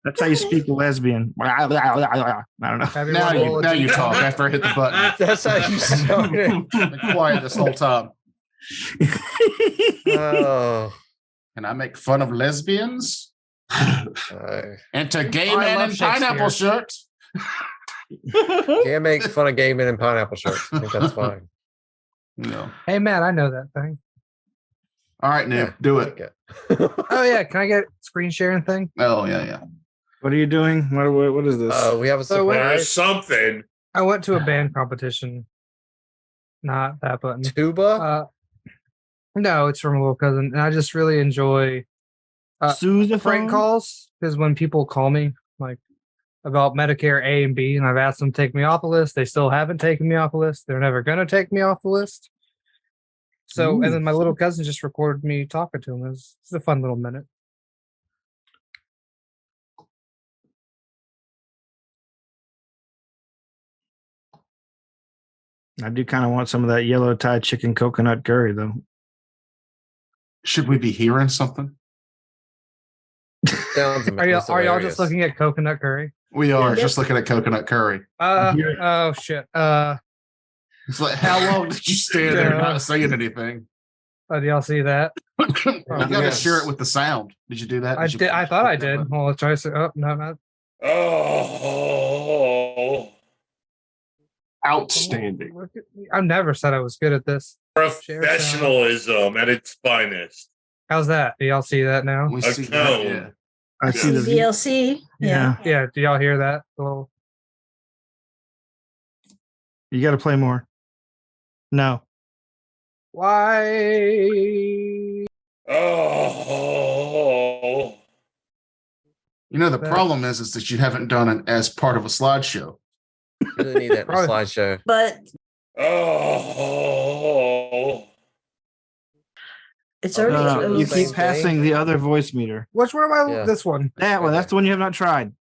That's how you speak lesbian. I don't know. Now you talk after I hit the button. That's how you started. Been quiet this whole time. Oh. Can I make fun of lesbians? Enter gay I men love in pineapple shirts. Can't make fun of gay men in pineapple shirts. I think that's fine. No. Hey, Matt, I know that thing. All right, Noob, do it. Okay. Oh, yeah. Can I get screen sharing thing? Oh, yeah. What are you doing? What is this? We have a So when- surprise. There's something. I went to a band competition. Not that button. Tuba? No, it's from a little cousin. And I just really enjoy Sousaphone? prank calls because when people call me like about Medicare A and B and I've asked them to take me off the list, they still haven't taken me off the list. They're never going to take me off the list. So, and then my little cousin just recorded me talking to him. It's a fun little minute. I do kind of want some of that yellow Thai chicken coconut curry, though. Should we be hearing something? Sounds Are y'all just looking at coconut curry? We are Yep. just looking at coconut curry. Oh shit. It's like, how long did you stand there not saying anything? Do y'all see that? You got to yes. share it with the sound. Did you do that? I did. I thought I did. Well, let's try to. Oh no, not. Oh, Outstanding. Look at me. I've never said I was good at this. professionalism at its finest. How's that? Do y'all see that now? We A see that, cone. yeah. I see the DLC. Yeah. Yeah. Do y'all hear that? A little. You got to play more. No. Why? Oh, You know, the problem is that you haven't done it as part of a slideshow. You really need that in a Probably. slideshow. But oh. it's already You Same keep passing the other voice meter. Which one am I? Yeah. This one. That one. That's the one you have not tried.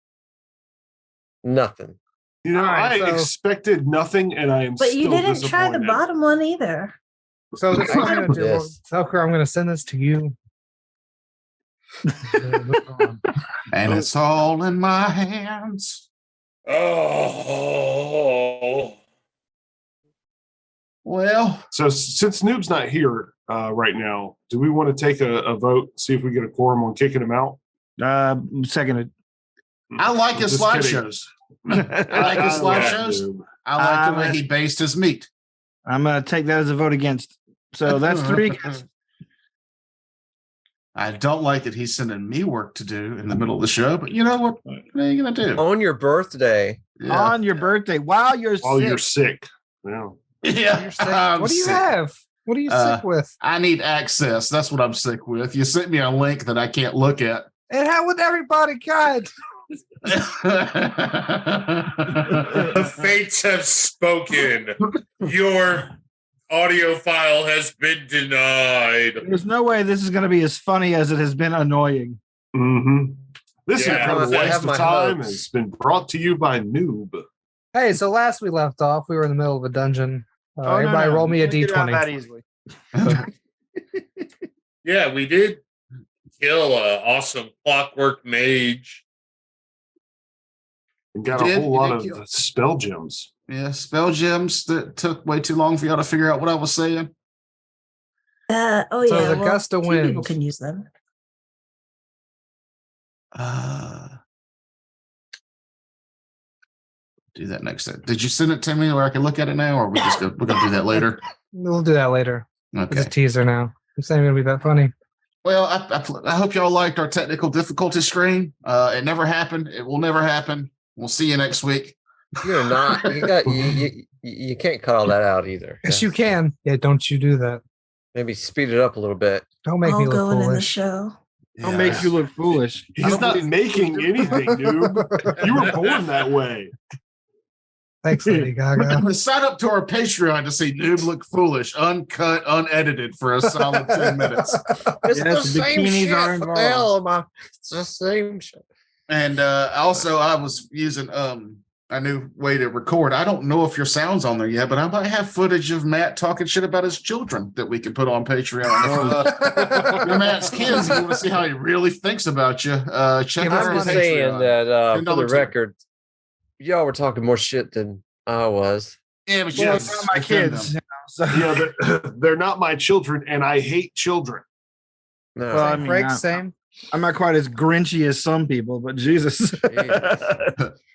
Nothing. You know, Alright, I so- expected nothing, and I am But you still didn't try the disappointed. bottom one either. So this is what I'm gonna do. Yes. Tucker, I'm gonna send this to you. And it's all in my hands. Oh. Well, So since Noob's not here right now, do we want to take a vote, see if we get a quorum on kicking him out? Seconded. I like his Just kidding. slideshows. I like his slideshows. Noob. I like the way he based his meat. I'm going to take that as a vote against. So that's 3 against. I don't like that he's sending me work to do in the middle of the show, but you know what? What are you going to do? On your birthday. Yeah. On your birthday while you're While sick. you're sick. Yeah. Yeah. You're sick. I'm What do you sick. have? What are you sick with? I need access. That's what I'm sick with. You sent me a link that I can't look at. And how would everybody God? The fates have spoken. Your audio file has been denied. There's no way this is going to be as funny as it has been annoying. Mm-hmm. This Yeah, incredible I waste have of my time hopes. has been brought to you by Noob. Hey, so last we left off, we were in the middle of a dungeon. No, Everybody no. roll me a You can't get out that d20. easily. Yeah, we did kill a awesome clockwork mage. And got You a did? whole You lot did of kill- spell gems. Yeah, spell gems that took way too long for y'all to figure out what I was saying. Oh So yeah. the gust of two people wind. can use them. Do that next time. Did you send it to me where I can look at it now, or we're gonna do that later? We'll do that later. Okay. It's a teaser now. I'm saying it's gonna be that funny. Well, I hope y'all liked our technical difficulty screen. It never happened. It will never happen. We'll see you next week. You're not. You can't cut all that out either. Yes, you can. Yeah, don't you do that. Maybe speed it up a little bit. Don't make me All look going in the foolish. show. Don't make you look foolish. He's not making anything, Noob. You were born that way. Thanks, Lady Gaga. Sign up to our Patreon to see Noob look foolish, uncut, unedited for a solid 10 minutes. It's Yes, the same bikinis shit. are What the involved. hell am I? It's the same shit. And also I was using a new way to record. I don't know if your sound's on there yet, but I might have footage of Matt talking shit about his children that we can put on Patreon. Your Matt's kids, you want to see how he really thinks about you. Check out our I'm just saying Patreon. that for the $10 record, y'all were talking more shit than I was. Yeah, but Well, yes, they're not my defend kids. them. So, Yeah, they're not my children, and I hate children. No, well, I mean, Craig, same. I'm not quite as grinchy as some people, but Jesus.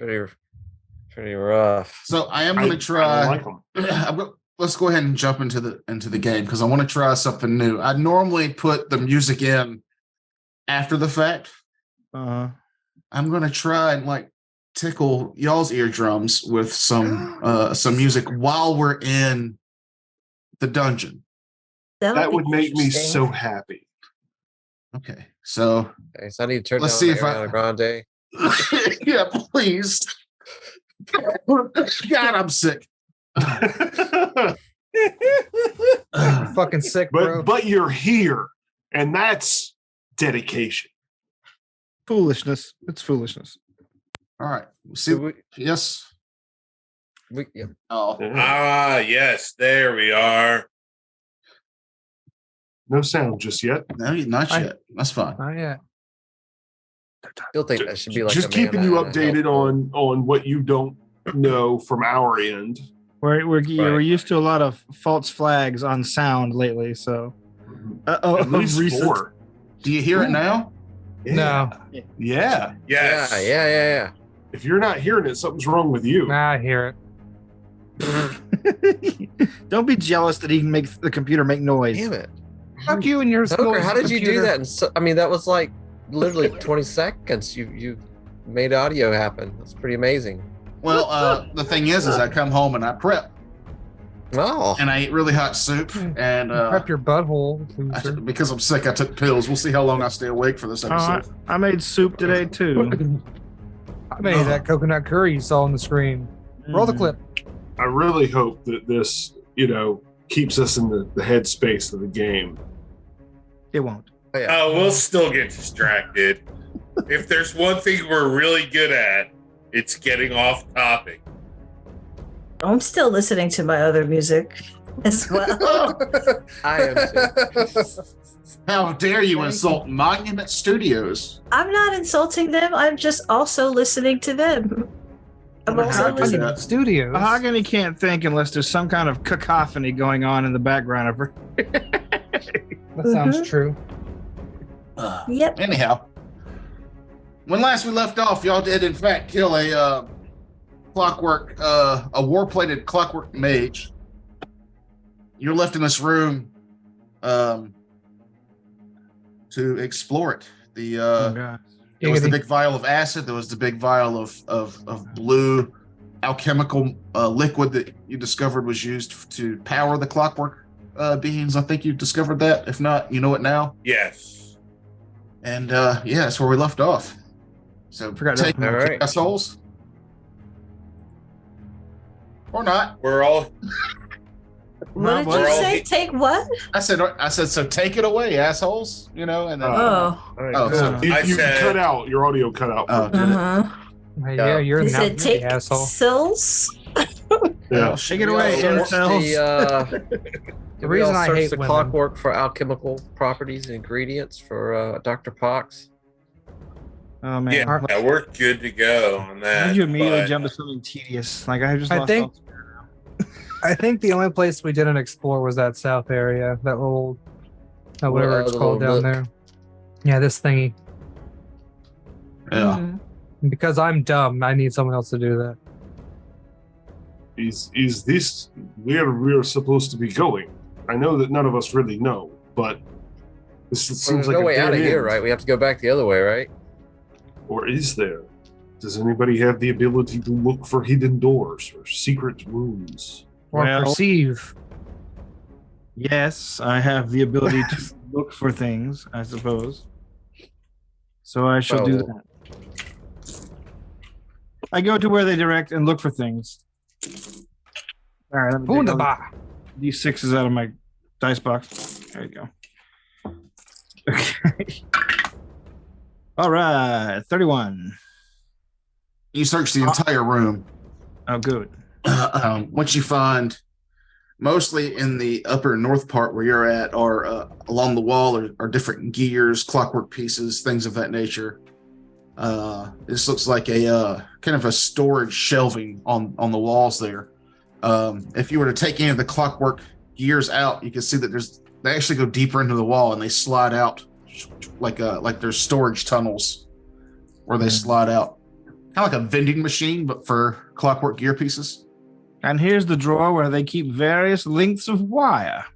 pretty rough. So I am I going to try. don't like them. Let's go ahead and jump into the game because I want to try something new. I normally put the music in after the fact. Uh, I'm going to try and like tickle y'all's eardrums with some music while we're in the dungeon. That would make me so happy. Okay, so Okay, so I need to turn Let's down see if Ariana Grande. yeah, please. God, I'm sick. Fucking sick, bro. But you're here, and that's dedication. foolishness. It's foolishness. All right. See, Do we- yes. yeah. Oh, Ah, yes, there we are. No sound just yet. no, not yet. That's fine. Not yet. Still think that should be like Just a keeping mana you and a updated health on what you don't know from our end. We're Right. used to a lot of false flags on sound lately, so At least recent- 4. Do you hear it now? No. Yeah. Yes. Yeah. If you're not hearing it, something's wrong with you. Nah, I hear it. Don't be jealous that he can make the computer make noise. Damn it. Fuck you and your Toker, how did you do computer. that? I mean, that was like literally 20 seconds. You made audio happen. That's pretty amazing. Well, the thing is I come home and I prep Oh, and I eat really hot soup and Prep your butthole. loser. because I'm sick, I took pills. We'll see how long I stay awake for this episode. I made soup today too. I made that coconut curry you saw on the screen. Roll the clip. I really hope that this, keeps us in the headspace of the game. It won't. yeah. Oh, we'll still get distracted. If there's one thing we're really good at, it's getting off topic. I'm still listening to my other music as well. I am too. How dare you insult Monument Studios? I'm not insulting them. I'm just also listening to them. I'm Well, also how do listening. that? Studios. Mahogany can't think unless there's some kind of cacophony going on in the background of her. That sounds true. Yep. Anyhow, when last we left off, y'all did in fact kill a war-plated clockwork mage. You're left in this room to explore it. Oh, God. There was the Giggity. big vial of acid. There was the big vial of blue alchemical liquid that you discovered was used to power the clockwork beings. I think you discovered that. If not, you know it now. Yes. And yeah, that's where we left off. So Forgot to take open All my- right. assholes. Or not. We're all What did We're you all- say? Take what? I said so take it away, assholes. And then Oh. All right, Oh, good. so- You, I you said- cut out. Your audio cut out. Oh, did it? Uh-huh. Yeah, you're He an said take asshole. sills. Yeah. Take it We away, all searched incels. The reason I hate the women- clockwork for alchemical properties and ingredients for Dr. Pox. Oh man. yeah, we're good to go on Why that. did you immediately but- jump to something tedious? Like I just I lost think- all spirit now. I think the only place we didn't explore was that south area, that little, whatever Well, it's the called little down nook. there. Yeah, this thingy. Yeah. Mhm. Because I'm dumb, I need someone else to do that. Is this where we're supposed to be going? I know that none of us really know, but this Well, seems there's like no a way out dead of here, end. right? We have to go back the other way, right? Or is there? Does anybody have the ability to look for hidden doors or secret rooms? Or Well- perceive. Yes, I have the ability to look for things, I suppose. So I shall do Well- that. I go to where they direct and look for things. All right, let me take all Wunderbar. these sixes out of my dice box. There you go. Okay. All right, 31. You search the entire room. Oh, good. Once you find, mostly in the upper north part where you're at, are along the wall are different gears, clockwork pieces, things of that nature. This looks like a kind of a storage shelving on the walls there. If you were to take any of the clockwork gears out, you can see that they actually go deeper into the wall and they slide out like there's storage tunnels where they slide out, kind of like a vending machine, but for clockwork gear pieces. And here's the drawer where they keep various lengths of wire.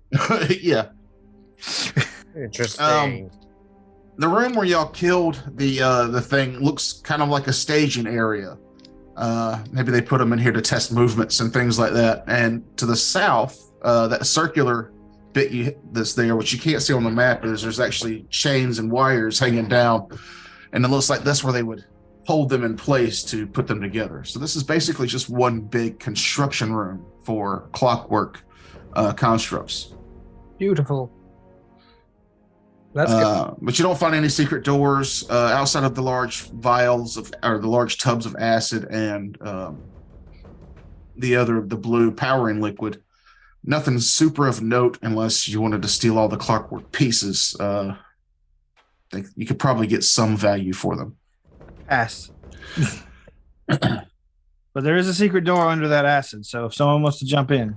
Yeah. Interesting. The room where y'all killed the thing looks kind of like a staging area. Maybe they put them in here to test movements and things like that. And to the south, that circular bit that's there, which you can't see on the map, is there's actually chains and wires hanging down, and it looks like that's where they would hold them in place to put them together. So this is basically just one big construction room for clockwork constructs. Beautiful. That's good. But you don't find any secret doors outside of the large vials or the large tubs of acid and the blue powering liquid. Nothing super of note unless you wanted to steal all the clockwork pieces. You could probably get some value for them. Pass. But there is a secret door under that acid, so if someone wants to jump in.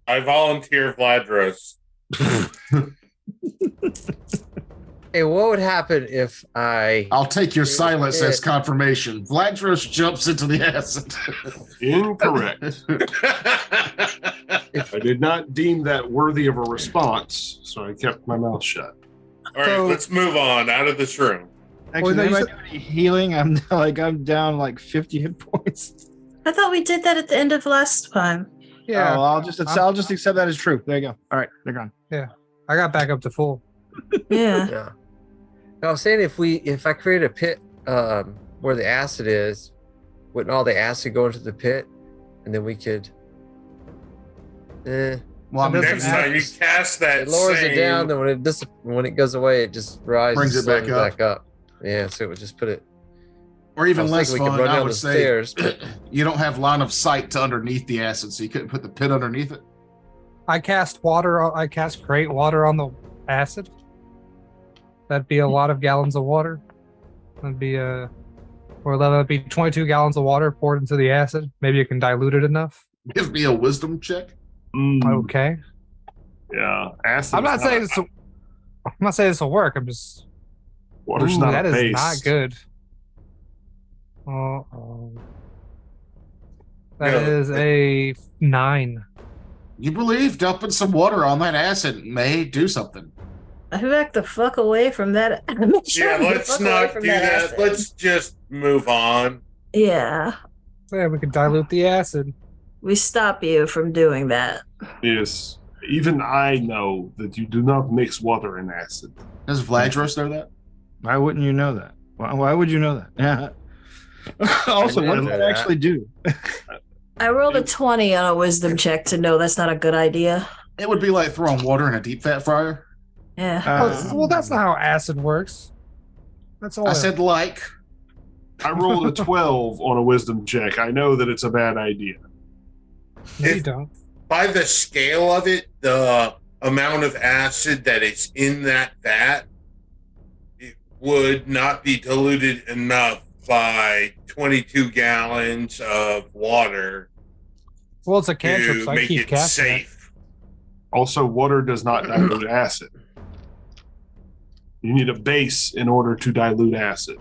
I volunteer Vladros. Hey, what would happen if I'll take your silence as confirmation. Vladros jumps into the acid. Incorrect. I did not deem that worthy of a response, so I kept my mouth shut. All right, let's move on out of this room. Actually, no, you anybody do any healing? I'm down like 50 hit points. I thought we did that at the end of last time. Yeah. Oh, I'll just accept that as true. There you go. All right, they're gone. I got back up to full. Yeah. Yeah. I was saying if I create a pit where the acid is, wouldn't all the acid go into the pit, and then we could? Well, I mean, Next time you cast that, It lowers it down. Then when it goes away, it just rises, Brings it back back up. Yeah, so it would just put it. or even I was less thinking we fun, could run I down would the say, stairs, but you don't have line of sight to underneath the acid, so you couldn't put the pit underneath it. I cast great water on the acid. That'd be a lot of gallons of water. That'd be that'd be 22 gallons of water poured into the acid. Maybe you can dilute it enough. Give me a wisdom check. Okay. Yeah, acid. I'm not saying this will work. I'm just. Water's not that a is base. not good. That is a 9. You believe dumping some water on that acid may do something. I back the fuck away from that. Yeah, let's not do that. acid. Let's just move on. Yeah. Yeah, we could dilute the acid. We stop you from doing that. Yes. Even I know that you do not mix water and acid. Does Vladros know that? Why wouldn't you know that? Why would you know that? Yeah. Also, what does know that that. actually do? I rolled a 20 on a wisdom check to know that's not a good idea. It would be like throwing water in a deep fat fryer. Yeah. Well, that's not how acid works. That's all. I said like. I rolled a 12 on a wisdom check. I know that it's a bad idea. No, you don't. By the scale of it, the amount of acid that is in that vat, it would not be diluted enough by 22 gallons of water Well, it's a cantrip, to so I make keep it casting it. safe. Also, water does not dilute acid. You need a base in order to dilute acid.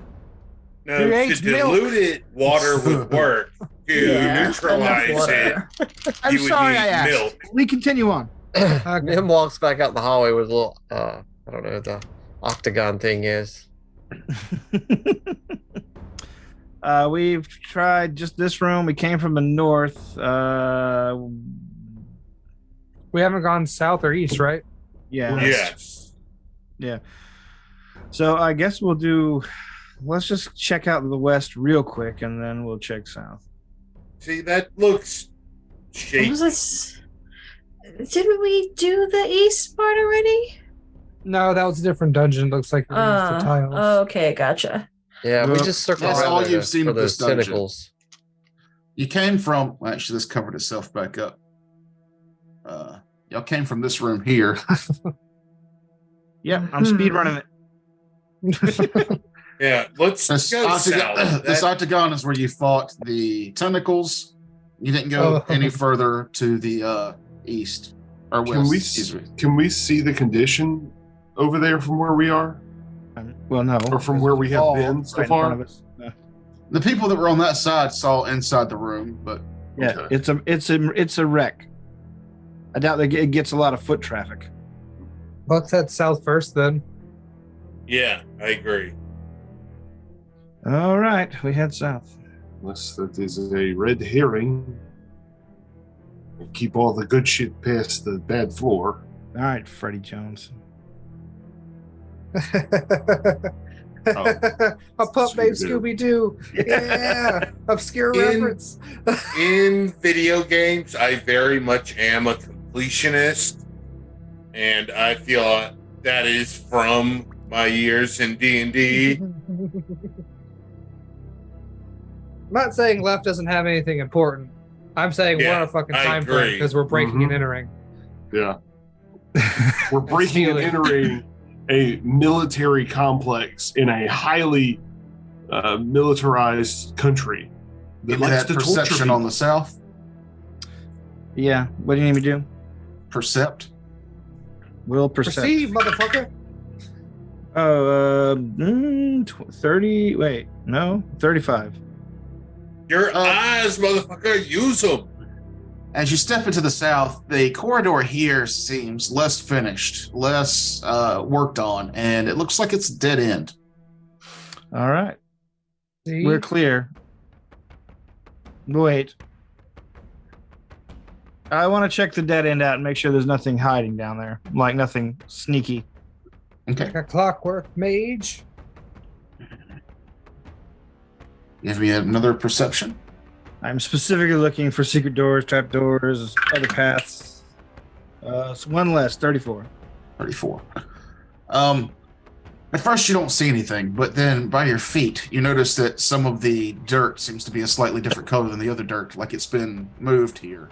No, Your to aged milk. dilute it, water would work. To Yeah, neutralize enough it, water. I'm you would sorry need I asked. milk. We continue on. Nim walks back out the hallway with a little, I don't know what the octagon thing is. We've tried just this room. We came from the north. We haven't gone south or east, right? Yeah. Yes. Yeah. So I guess let's just check out the west real quick and then we'll check south. See, that looks What shaky. was this? Didn't we do the east part already? No, that was a different dungeon. Looks like it was the tiles. Okay, gotcha. Yeah, we Well, just circled that's around all there you've seen for of this those dungeon. tentacles. You came from. Well, actually, this covered itself back up. Y'all came from this room here. Yep, I'm speed running it. Yeah, let's This go south. this octagon is where you fought the tentacles. You didn't go Oh. any further to the east or west. Excuse me. Can we see the condition over there from where we are, Well, no. or from where we have Oh, been so right in front far? of us. No. The people that were on that side saw inside the room, but Yeah, Okay. it's a wreck. I doubt that it gets a lot of foot traffic. Let's head south first then. Yeah, I agree. All right, we head south. Unless that is a red herring. Keep all the good shit past the bad floor. All right, Freddie Jones. A pup named Scooby-Doo. Scooby Doo. Yeah, obscure In- reference. In video games, I very much am a completionist, and I feel that is from my years in D&D. I'm not saying left doesn't have anything important. I'm saying Yeah, we're on a fucking I time frame agree. because we're breaking and Mhm. entering. Yeah. We're breaking and stealing. entering a military complex in a highly militarized country give me likes that to torture perception on people. the south. Yeah, what do you need me to do? Percept. Will percept. Perceive, motherfucker. Oh, 30. Wait, no, 35. Your eyes, motherfucker, use them. As you step into the south, the corridor here seems less finished, less worked on, and it looks like it's a dead end. All right, See? we're clear. Wait. I want to check the dead end out and make sure there's nothing hiding down there, like nothing sneaky. Okay. Like a clockwork mage. Give me another perception. I'm specifically looking for secret doors, trap doors, other paths. It's one less, 34. 34. At first you don't see anything, but then by your feet, you notice that some of the dirt seems to be a slightly different color than the other dirt, like it's been moved here.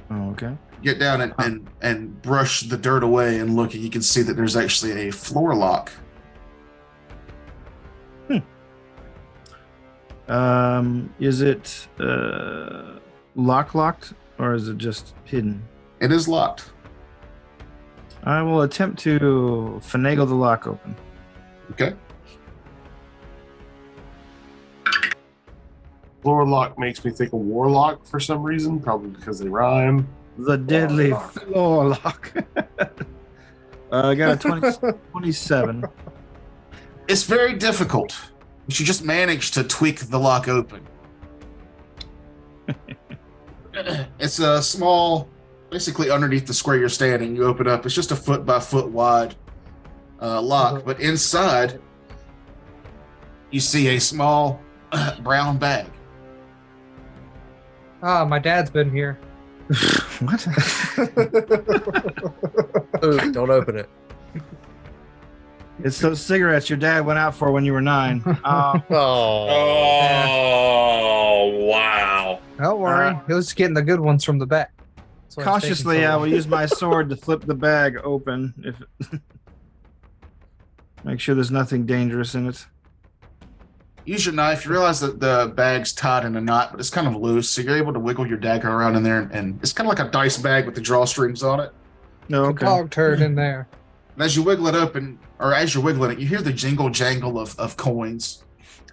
Oh, okay. Get down and brush the dirt away and look, and you can see that there's actually a floor lock. Is it locked or is it just hidden? It is locked. I will attempt to finagle the lock open. Okay. Floor lock makes me think of warlock for some reason, probably because they rhyme. The deadly Lock. floor lock. I got a 20, 27. It's very difficult, but you just manage to tweak the lock open. It's a small, basically underneath the square you're standing, you open up. It's just a foot by foot wide lock, but inside you see a small brown bag. Ah, my dad's been here. What? Ooh, don't open it. It's those cigarettes your dad went out for when you were 9. Oh, Oh, wow. Don't worry, he was getting the good ones from the back. That's why it's taking Cautiously, so I long. will use my sword to flip the bag open. Make sure there's nothing dangerous in it. Use your knife. You realize that the bag's tied in a knot, but it's kind of loose, so you're able to wiggle your dagger around in there, and it's kind of like a dice bag with the drawstrings on it. No, A okay. dog turd in there. And as you wiggle it open, or as you're wiggling it, you hear the jingle jangle of coins.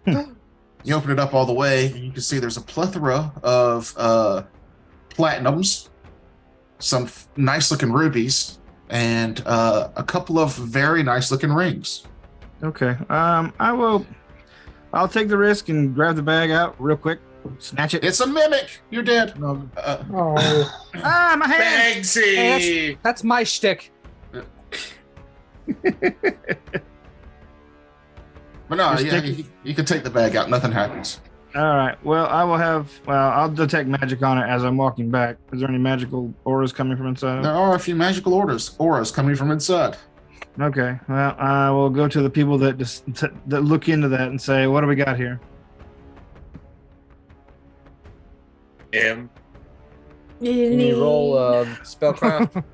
You open it up all the way, and you can see there's a plethora of platinums, some nice looking rubies, and a couple of very nice looking rings. Okay. I'll take the risk and grab the bag out real quick. Snatch it. It's a mimic. You're dead. No. Oh, My hand! Bagsy! that's my shtick. But no, You're yeah, sticking- you can take the bag out. Nothing happens. All right. Well, I'll detect magic on it as I'm walking back. Is there any magical auras coming from inside? There are a few magical auras coming from inside. Okay. Well, I will go to the people that that look into that and say, "What do we got here?" am. You Can you roll need- spellcraft?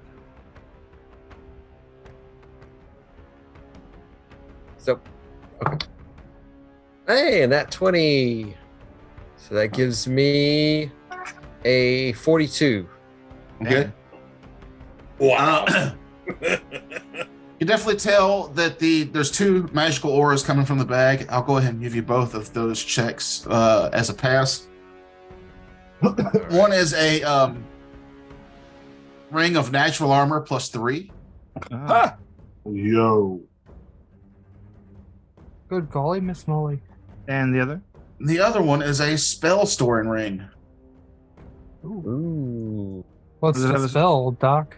So, okay. Hey, and that 20. So that gives me a 42. Okay. Wow. You definitely tell that there's 2 magical auras coming from the bag. I'll go ahead and give you both of those checks as a pass. One is a ring of natural armor plus 3. Ah, Yo. Good golly, Miss Molly. and the other? The other one is a spell storing ring. Ooh. What's Does it have the a- spell, Doc?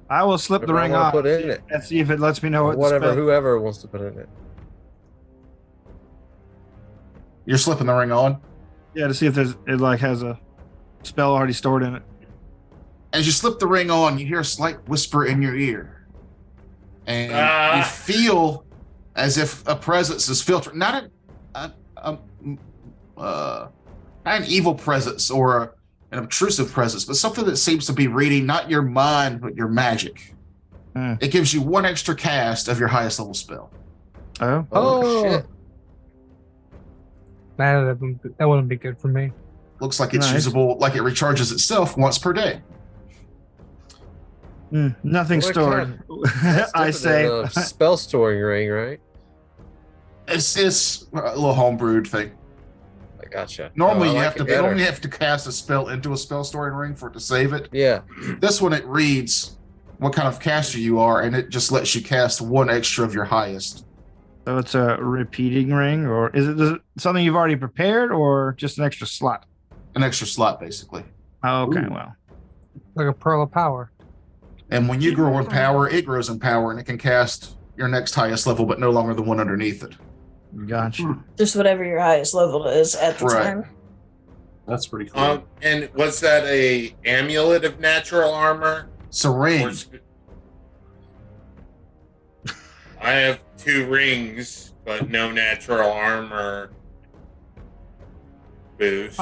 I will slip the Whatever I ring wanna on put in it. and see if it lets me know Or what the whatever, spell. whoever wants to put in it. You're slipping the ring on. Yeah, to see if it like has a spell already stored in it. As you slip the ring on, you hear a slight whisper in your ear. And you Ah. feel as if a presence is filtering. Not an evil presence or an obtrusive presence, but something that seems to be reading not your mind, but your magic. Hmm. It gives you 1 extra cast of your highest level spell. Oh, Oh, shit. That wouldn't be good for me. Looks like it's Nice. usable, like it recharges itself once per day. nothing What stored. That's I different say. than a spell storing ring, right? It's a little homebrewed thing. I gotcha. Normally, No, I you like have to it better. normally have to cast a spell into a spell storing ring for it to save it. Yeah. This one, it reads what kind of caster you are, and it just lets you cast 1 extra of your highest. So it's a repeating ring, or is it something you've already prepared, or just an extra slot? An extra slot, basically. Oh, okay, Ooh. well, Like a pearl of power. And when you grow in power, it grows in power, and it can cast your next highest level, but no longer the one underneath it. gotcha. Just whatever your highest level is at the Right. time. That's pretty cool. And was that a amulet of natural armor? It's a ring. Or I have 2 rings, but no natural armor boost.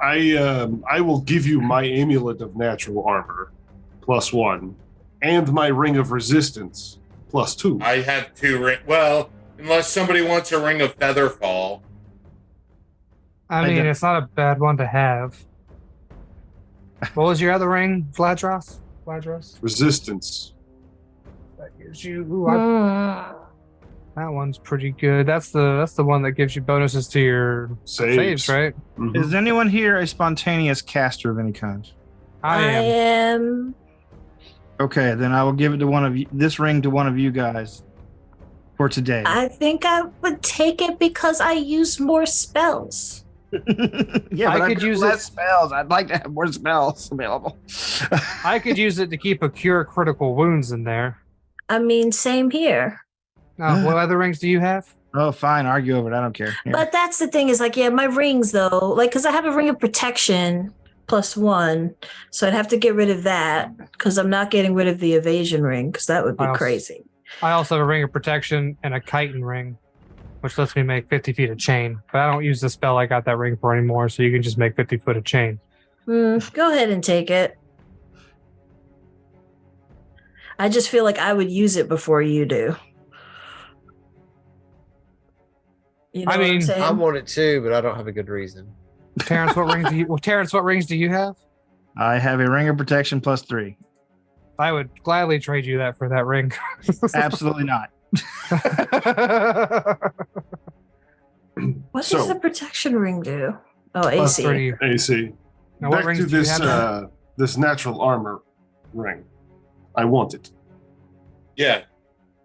I will give you my amulet of natural armor +1 and my ring of resistance +2. I have 2 ring. Well, unless somebody wants a ring of featherfall. I mean, don't- it's not a bad one to have. What was your other ring, Vladros? Vladros? Resistance. That gives you. Ooh, that one's pretty good. That's the one that gives you bonuses to your saves, right? Mhm. Is anyone here a spontaneous caster of any kind? I am. am. Okay, then I will give it to one of you. This ring to one of you guys for today. I think I would take it because I use more spells. yeah, I but could I've got use less it- spells. I'd like to have more spells available. I could use it to keep a cure critical wounds in there. I mean, same here. Now, what other rings do you have? Oh, fine. Argue over it. I don't care. Here. But that's the thing is like, yeah, my rings though, like, because I have a ring of protection +1. So I'd have to get rid of that because I'm not getting rid of the evasion ring because that would be I also- crazy. I also have a ring of protection and a chitin ring, which lets me make 50 feet of chain. But I don't use the spell I got that ring for anymore, so you can just make 50 foot of chain. Go ahead and take it. I just feel like I would use it before you do. You know I what I'm mean, saying? I want it too, but I don't have a good reason. Terrence, what rings do you? Well, Terrence, what rings do you have? I have a ring of protection +3. I would gladly trade you that for that ring. Absolutely not. What So- does the protection ring do? Oh, Plus AC. 30. AC. Now, what Back rings to do you this have? this natural armor ring. I want it. Yeah.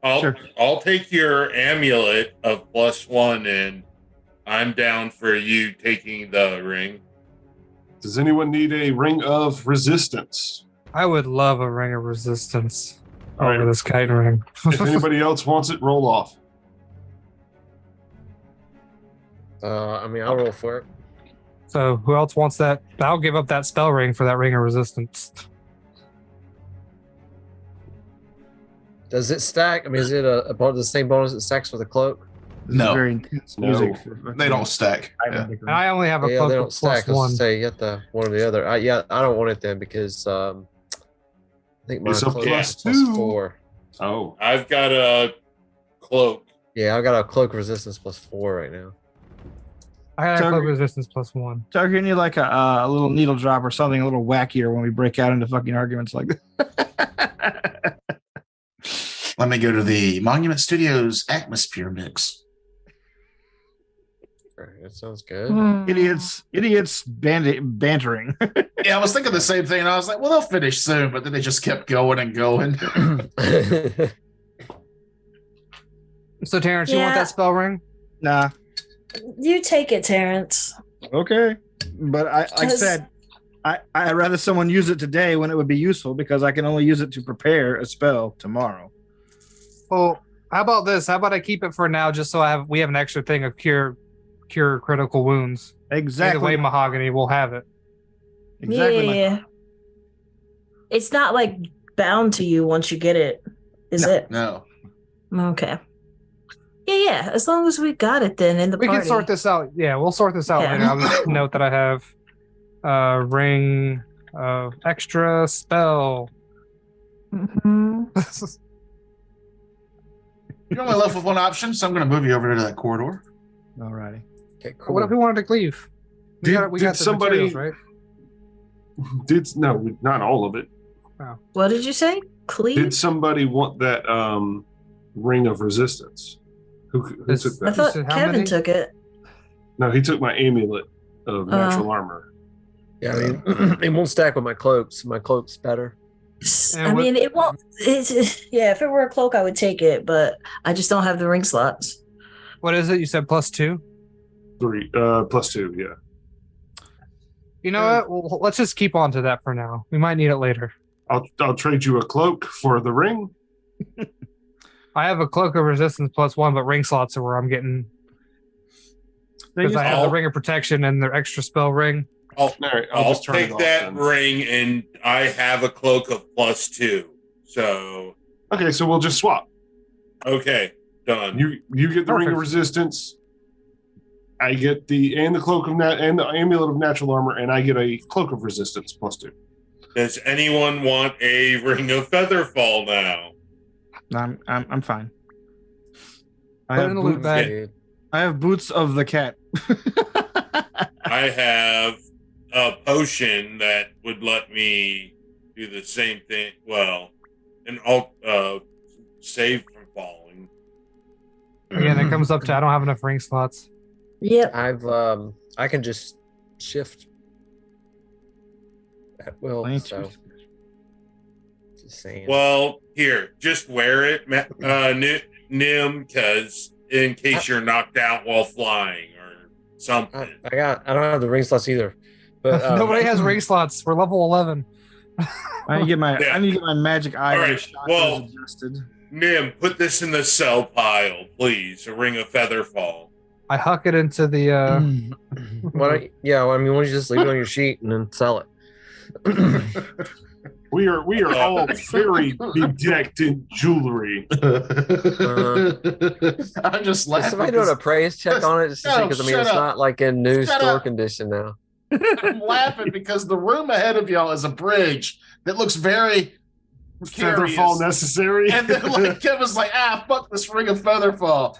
Sure. I'll take your amulet of +1 and I'm down for you taking the ring. Does anyone need a ring of resistance? I would love a ring of resistance All over right. this chitin ring. If anybody else wants it, roll off. I mean, I'll roll for it. So who else wants that? I'll give up that spell ring for that ring of resistance. Does it stack? I mean, is it a part of the same bonus that stacks with a cloak? This No. is very intense No. music. They don't stack. Yeah. And I only have a Yeah, cloak they of don't stack. plus one. Say you have to one or the other. I don't want it then because I think my It's a cloak plus is plus 2. 4. Oh, I've got a cloak. Yeah, I've got a cloak resistance plus 4 right now. I had a So- cloak resistance plus one. Tucker, you need like a little needle drop or something a little wackier when we break out into fucking arguments like this. Let me go to the Monument Studios Atmosphere mix. Alright, that sounds good. Hmm. idiots bantering. Yeah, I was thinking the same thing, and I was like, well, they'll finish soon, but then they just kept going and going. So Terrence, you want Yeah. that spell ring? Nah. You take it, Terrence. Okay. But like I 'Cause- said, I'd rather someone use it today when it would be useful because I can only use it to prepare a spell tomorrow. Well, how about this? How about I keep it for now, just so we have an extra thing of cure critical wounds. Exactly. Either way, Mahogany will have it. Exactly. my- Yeah. It's not like bound to you once you get it, is it? No. Okay. Yeah. As long as we got it, then in the We party. can sort this out. Yeah, we'll sort this out Yeah. later. I'll just note that I have ring of extra spell. Mhm. You're only left with one option, so I'm going to move you over to that corridor. Alrighty. Okay, cool. What if we wanted to leave? We Did- got did the somebody- materials, right? no, not all of it. What did you say? Cleave? Did somebody want that ring of resistance? Who This- took I that? thought said how Kevin many? took it. No, he took my amulet of natural armor. Yeah, I mean, it won't stack with my cloaks. My cloak's better. And I what- mean, it won't. Yeah, if it were a cloak, I would take it, but I just don't have the ring slots. What is it? You said plus 2? 3 plus 2, yeah. You know what? Well, let's just keep on to that for now. We might need it later. I'll trade you a cloak for the ring. I have a cloak of resistance plus 1, but ring slots are where I'm getting because I have the ring of protection and the extra spell ring. All right, I'll I'll just turn it take off that then. ring, and I have a cloak of plus 2. So Okay, so we'll just swap. okay, done. You get the ring of Perfect. resistance. I get the cloak of and the amulet of natural armor, and I get a cloak of resistance plus 2. Does anyone want a ring of featherfall now? I'm fine. I Put it have, in the loot boots, bag. Dude. I have boots of the cat. I have a potion that would let me do the same thing. Well, an save from falling. Again, it comes up to I don't have enough ring slots. Yep. I can just shift at will. So just saying. Well, here, just wear it, Nim, because in case you're knocked out while flying or something. I don't have the ring slots either. But Nobody has ring slots. We're level 11. I need to get my Yeah. magic eye All right, chakras well- adjusted. Nim, put this in the sell pile, please. A ring of featherfall. I huck it into the why don't why don't you just leave it on your sheet and then sell it? We are all very bedecked in jewelry. I'm just laughing. Somebody doing a praise check on it just to see, because I mean Shut it's up. not like in new Shut store up. condition now. I'm laughing because the room ahead of y'all is a bridge that looks very precarious. Featherfall necessary. And then like Kevin's like, fuck this ring of featherfall.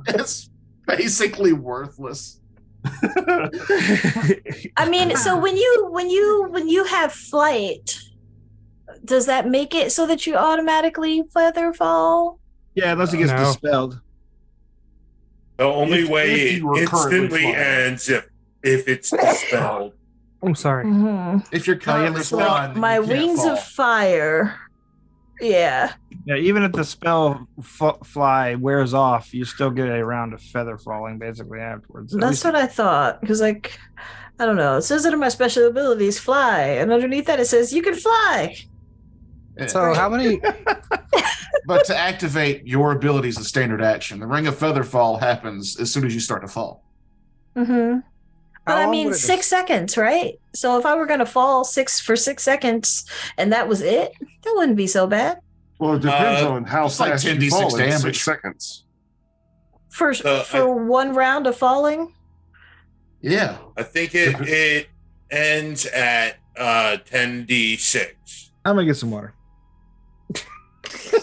It's basically worthless. I mean, so when you have flight, does that make it so that you automatically feather fall? Yeah, unless it gets No. dispelled. The only If way it you were currently instantly flying. ends if it's dispelled. I'm sorry. Mhm. If you're currently So flying, then my you can't wings fall. of fire. Yeah. Yeah, even if the spell fly wears off, you still get a round of feather falling basically afterwards. At That's least- what I thought. Because, like, I don't know. It says that in my special abilities, fly. And underneath that, it says you can fly. Yeah. So how many? But to activate your abilities of standard action, the ring of featherfall happens as soon as you start to fall. Mm-hmm. But How I long mean, would it 6 seconds, right? So if I were going to fall for 6 seconds and that was it, that wouldn't be so bad. Well, it depends on how it's like fast 10d6 you fall in damage. 6 seconds. For one round of falling? Yeah. I think it ends at 10d6. I'm gonna get some water.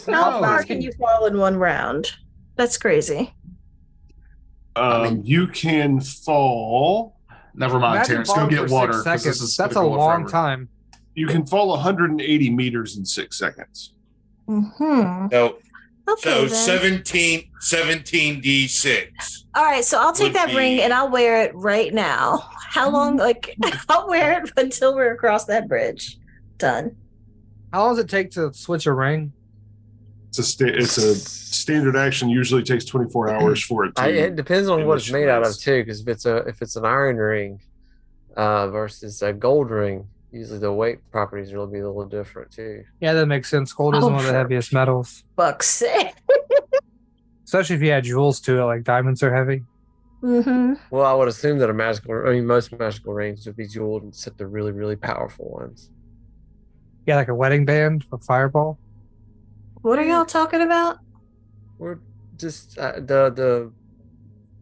How far No. can you fall in one round? That's crazy. You can fall. Never mind, Imagine Terrence. Go falling get for water. 6 'cause this seconds. is That's a gonna go on long forever. time. You can fall 180 meters in 6 seconds. Hmm. So Okay, so then. 17d6. All right, so I'll take would that ring be- and I'll wear it right now. How long? Like, I'll wear it until we're across that bridge. Done. How long does it take to switch a ring? It's a standard action. Usually takes 24 hours for it to. It depends on what it's made out of initialize. too, because if it's an iron ring versus a gold ring, usually the weight properties will be a little different too. Yeah, that makes sense. Gold is Oh, one of the for- heaviest metals, Fuck's sake. especially if you add jewels to it, like diamonds are heavy. Mm-hmm. Well, I would assume that most magical rings would be jeweled except the really, really powerful ones. Yeah, like a wedding band for fireball. What are y'all talking about? Or just the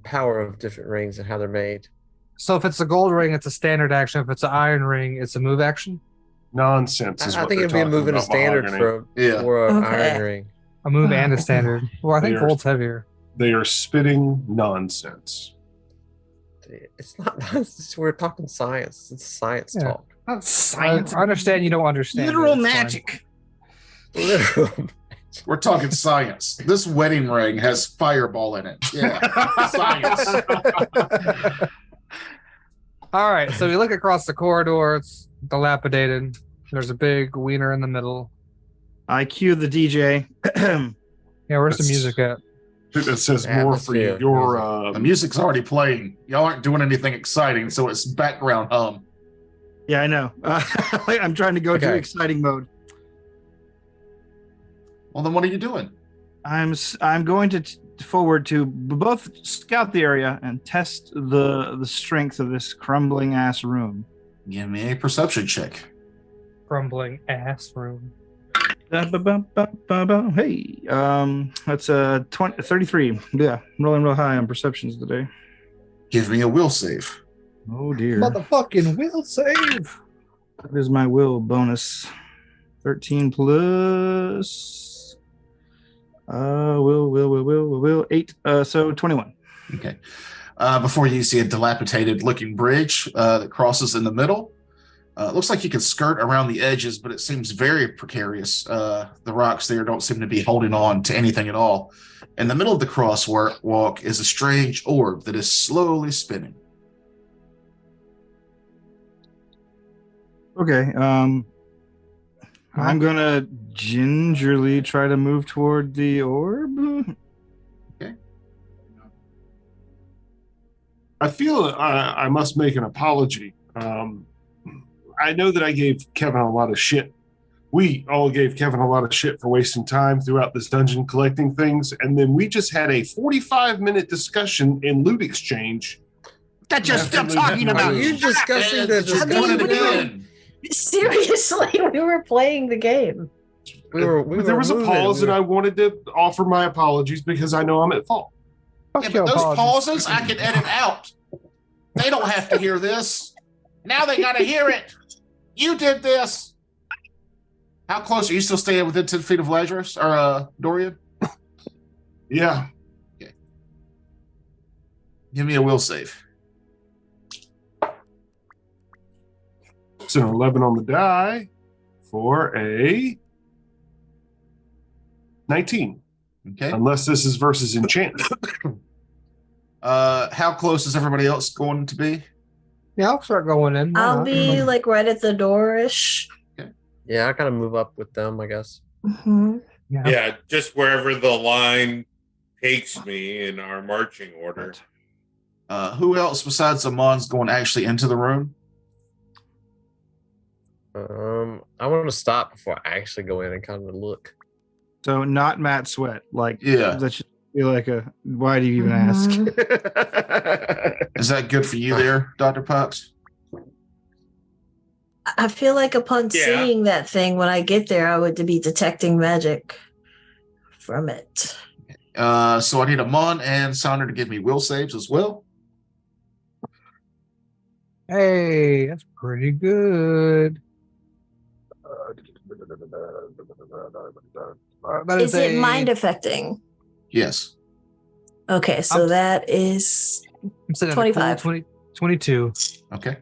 power of different rings and how they're made. So if it's a gold ring, it's a standard action. If it's an iron ring, it's a move action. Nonsense. Is I what think they're it'd be a talking move and a about, standard mahogany. for an Okay. iron ring. A move and a standard. Well, I think They are- gold's heavier. They are spitting nonsense. It's not. We're talking science. It's science Yeah. talk. Not science. I understand you don't understand. Literal it, it's fine. magic. Literal. We're talking science. This wedding ring has fireball in it. Yeah. Science. All right, so we look across the corridor. It's dilapidated. There's a big wiener in the middle. I cue the DJ. Yeah, where's the That's- music at? It says more for Atmosphere, your. The music's already playing. Y'all aren't doing anything exciting, so it's background hum. Yeah, I know. I'm trying to go to Okay. exciting mode. Well, then what are you doing? I'm going to forward to both scout the area and test the strength of this crumbling ass room. Give me a perception check. Crumbling ass room. Hey, that's 33. Yeah, I'm rolling real high on perceptions today. Give me a will save. Oh dear. Motherfucking will save. What is my will bonus? 13 plus. Will 8. So 21. Okay. Before you see a dilapidated looking bridge that crosses in the middle. It looks like you can skirt around the edges, but it seems very precarious. The rocks there don't seem to be holding on to anything at all. In the middle of the crosswalk is a strange orb that is slowly spinning. Okay. I'm gonna gingerly try to move toward the orb. I feel I must make an apology. I know that I gave Kevin a lot of shit. We all gave Kevin a lot of shit for wasting time throughout this dungeon collecting things, and then we just had a 45-minute discussion in loot exchange. That you're still talking Are about. you discussing the Just doing it discussion? again. Seriously, we were playing the game. There was a pause, and I wanted to offer my apologies because I know I'm at fault. Fuck Yeah, your but those apologies. pauses I can edit out. They don't have to hear this. Now they got to hear it. You did this. How close are you still staying within 10 feet of Lazarus or Dorian? Yeah. Give me a will save. It's an 11 on the die for a 19. Okay. Unless this is versus enchantment. How close is everybody else going to be? Yeah, I'll start going in. Why I'll not? be like right at the door-ish. Yeah, I kind of move up with them, I guess. Mm-hmm. Yeah, just wherever the line takes me in our marching order. Who else besides Amon's going actually into the room? I want to stop before I actually go in and kind of look. So not Matt Sweat. Like Yeah. that should be like a. Why do you even ask? Is that good for you there, Dr. Pucks? I feel like upon Yeah. seeing that thing, when I get there, I would be detecting magic. from it. So I need Amon and Sonder to give me will saves as well. Hey, that's pretty good. That Is it a- mind affecting? Yes. Okay, so I'm- that is I'm sitting at a cool 25. 22. Okay.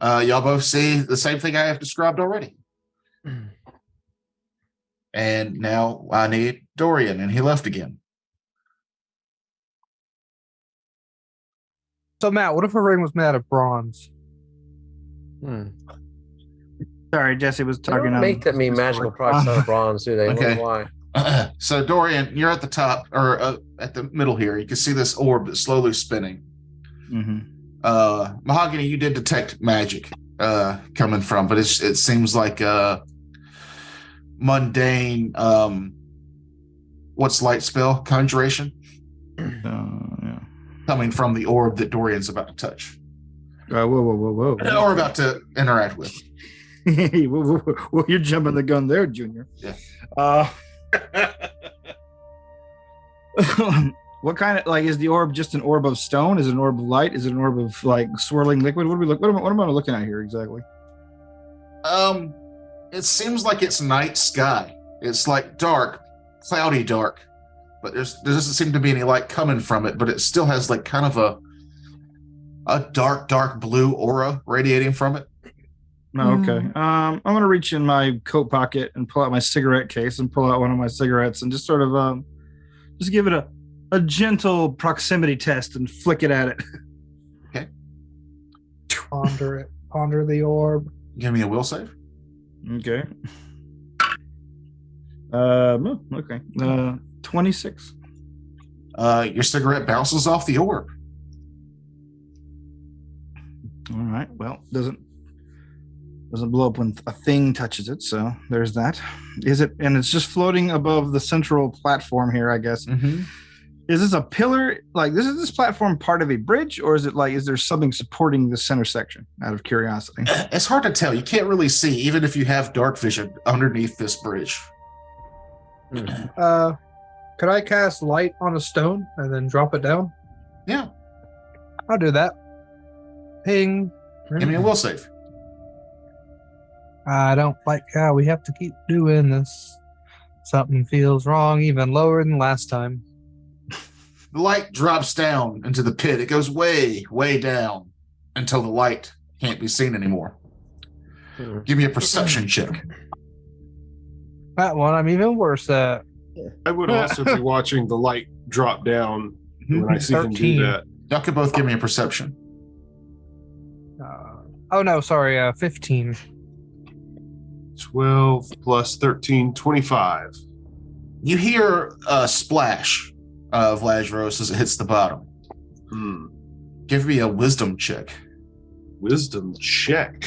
Y'all both see the same thing I have described already. And now I need Dorian, and he left again. So Matt, what if a ring was made out of bronze? Sorry, Jesse was They talking. don't make that many magical products out of bronze, do they? I Okay. wonder why. So Dorian, you're at the top or at the middle here. You can see this orb that's slowly spinning. Mahogany, you did detect magic coming from, but it seems like mundane. What's light spell? Conjuration Yeah. coming from the orb that Dorian's about to touch Whoa. or about to interact with. Whoa, you're jumping the gun there, Junior. Yeah. What kind of is the orb just an orb of stone? Is it an orb of light? Is it an orb of swirling liquid? What am I looking at here exactly? It seems like it's night sky. It's like dark, cloudy dark, but there doesn't seem to be any light coming from it. But it still has kind of a dark blue aura radiating from it. Oh, okay. I'm gonna reach in my coat pocket and pull out my cigarette case and pull out one of my cigarettes and just sort of just give it a gentle proximity test and flick it at it. Okay. Ponder it. Ponder the orb. Give me a will save. Okay. Okay. 26. Your cigarette bounces off the orb. All right. Well, doesn't blow up when a thing touches it, so there's that. And it's just floating above the central platform here, I guess. Mm-hmm. Is this a pillar? Is this platform part of a bridge, or is it is there something supporting the center section? Out of curiosity. It's hard to tell. You can't really see, even if you have dark vision, underneath this bridge. Could I cast light on a stone and then drop it down? Yeah. I'll do that. Ping. Give me a will save. I don't like how we have to keep doing this. Something feels wrong, even lower than last time. The light drops down into the pit. It goes way, way down until the light can't be seen anymore. Give me a perception check. That one I'm even worse at. I would also be watching the light drop down when I see him 13. do that. Y'all can both give me a perception. Oh no, sorry, 15. 12 plus 13, 25. You hear a splash of Lazarus as it hits the bottom. Give me a wisdom check. Wisdom check.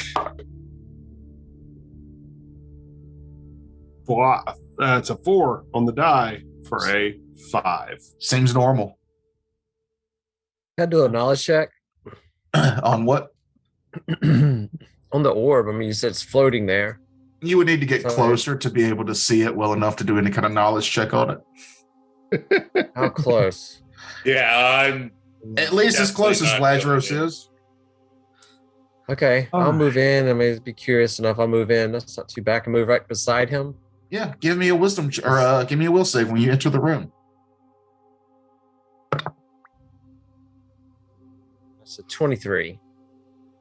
It's a 4 on the die for a 5. Seems normal. Can I do a knowledge check? On what? On the orb. I mean, you said it's floating there. You would need to get Sorry. closer to be able to see it well enough to do any kind of knowledge check on it. How close? Yeah, I'm At least as close as Definitely not Lazarus doing it. is. Okay, I'll Oh. move in. I may be curious enough. I'll move in. That's not too bad. I can move right beside him. Yeah, give me a wisdom or give me a will save when you enter the room. That's a 23.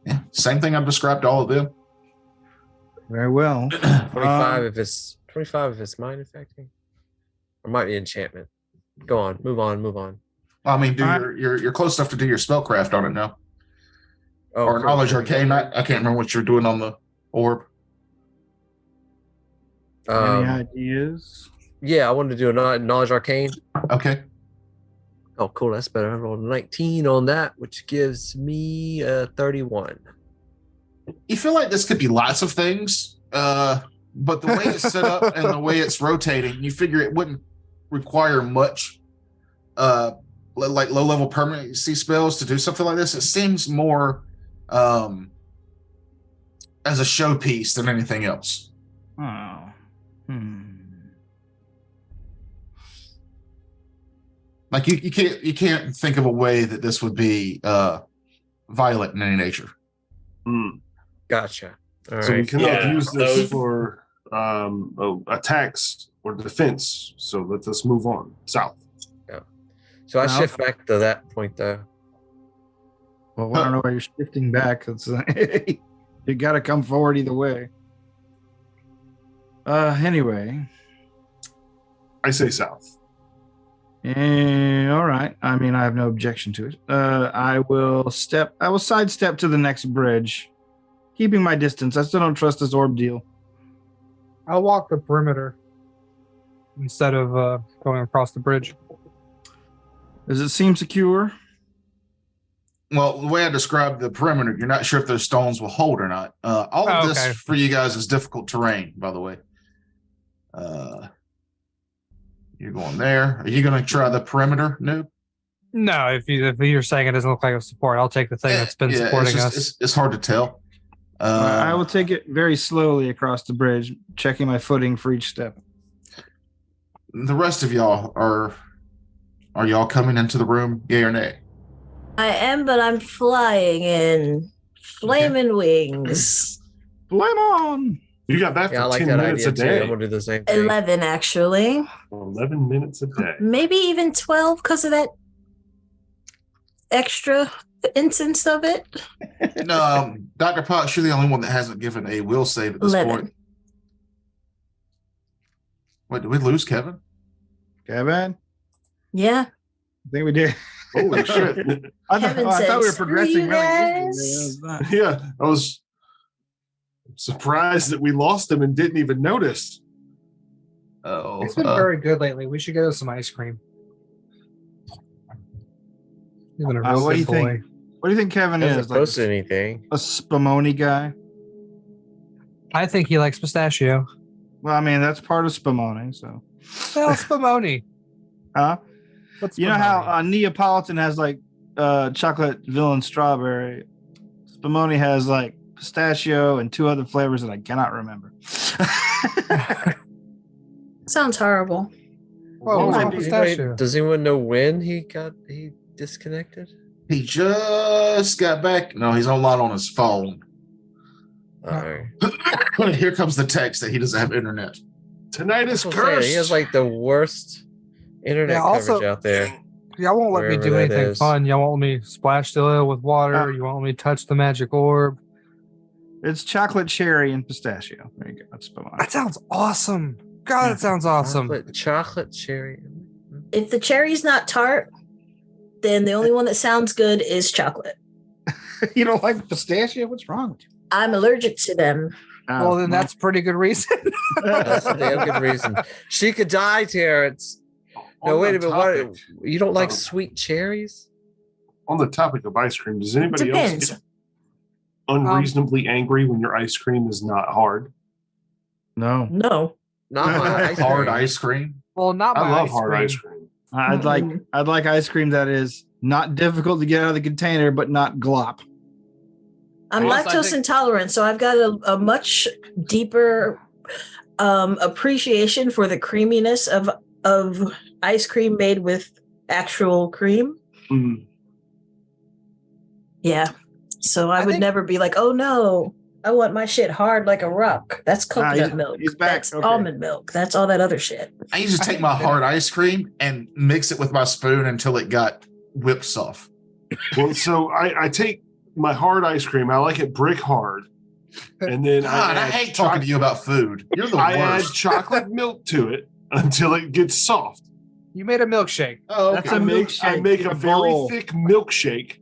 Yeah, same thing I've described to all of them. Very well. 25 if it's 25 if it's mind affecting. Or might be enchantment. Go on. Move on. I mean, All right. you're close enough to do your spellcraft on it now. Oh, Or cool. knowledge arcane. I can't remember what you're doing on the orb. Any Um, ideas? yeah, I wanted to do a knowledge arcane. Okay. Oh, cool. That's better. I rolled a 19 on that, which gives me 31. You feel like this could be lots of things, but the way it's set up and the way it's rotating, you figure it wouldn't require much like low-level permanency spells to do something like this. It seems more as a showpiece than anything else. Oh. Like you can't think of a way that this would be violent in any nature. Gotcha. All So we right. cannot Yeah, use this those- for attacks or defense. So let us move on south. So I Well- shift back to that point though. Well, I don't know why you're shifting back. It's, you got to come forward either way. Anyway. I say south. All right. I mean, I have no objection to it. I will sidestep to the next bridge, keeping my distance. I still don't trust this orb deal. I'll walk the perimeter instead of going across the bridge. Does it seem secure? Well, the way I described the perimeter, you're not sure if those stones will hold or not. All of this Okay. for you guys is difficult terrain, by the way. You're going there. Are you going to try the perimeter, noob? No, if you're saying it doesn't look like a support, I'll take the thing that's been supporting us. It's hard to tell. I will take it very slowly across the bridge, checking my footing for each step. The rest of y'all are y'all coming into the room, yay or nay? I am, but I'm flying in flaming wings. Flame on! You got that for Yeah, I like 10 that minutes idea a too. day. I'm gonna do the same thing. 11, actually. 11 minutes a day. Maybe even 12 because of that extra instance of it. No, Dr. Potts, you're the only one that hasn't given a will save at this 11. point. Wait, did we lose Kevin? Kevin? Yeah. I think we did. Holy shit. I Kevin thought we were says, progressing "Screw you really guys." easily. It was not. Yeah, I was surprised that we lost him and didn't even notice. Oh, It's been very good lately. We should get us some ice cream. He's been a real What do good you think? boy. What do you think Kevin Hasn't is? Like posted anything. a Spumoni guy? I think he likes pistachio. Well, I mean, that's part of Spumoni, so. Well, Spumoni. Huh? What's You know how Spumoni? Neapolitan has like chocolate villain strawberry. Spumoni has like pistachio and two other flavors that I cannot remember. Sounds horrible. Oh, What what's might be- pistachio? Does anyone know when he disconnected? he just got back. No, he's online on his phone. Alright. Here comes the text that he doesn't have internet. Tonight is That's what I'm saying, cursed. He has like the worst internet Yeah, also- coverage out there. Y'all won't let me Wherever do that anything is. fun. Y'all won't let me splash the oil with water. You won't let me touch the magic orb. It's chocolate cherry and pistachio. There you go. That's Spumoni. That sounds awesome. God, that sounds awesome. Chocolate cherry. If the cherry's not tart, then the only one that sounds good is chocolate. You don't like pistachio? What's wrong with you? I'm allergic to them. Well, then that's pretty good reason. That's a damn good reason. She could die, Terrence. No, On wait the a minute. What? topic- You don't like Oh. sweet cherries? On the topic of ice cream, does anybody else Depends. get unreasonably angry when your ice cream is not hard? No. No. Not my ice Hard cream. ice cream. Well, not my I love ice hard cream. ice cream. I'd like ice cream that is not difficult to get out of the container, but not glop. I'm Yes, I lactose think- intolerant, so I've got a much deeper appreciation for the creaminess of ice cream made with actual cream. Mm. Yeah. So I I would think- never be like, oh no, I want my shit hard like a rock. That's coconut milk. he's back. That's Okay. almond milk. That's all that other shit. I used to take my hard ice cream and mix it with my spoon until it got whipped soft. Well, so I take my hard ice cream. I like it brick hard, and then God, I add hate talking to you about food. You're the I add worst. chocolate milk to it until it gets soft. You made a milkshake. Oh, That's okay. a I make milkshake a in a very bowl. thick milkshake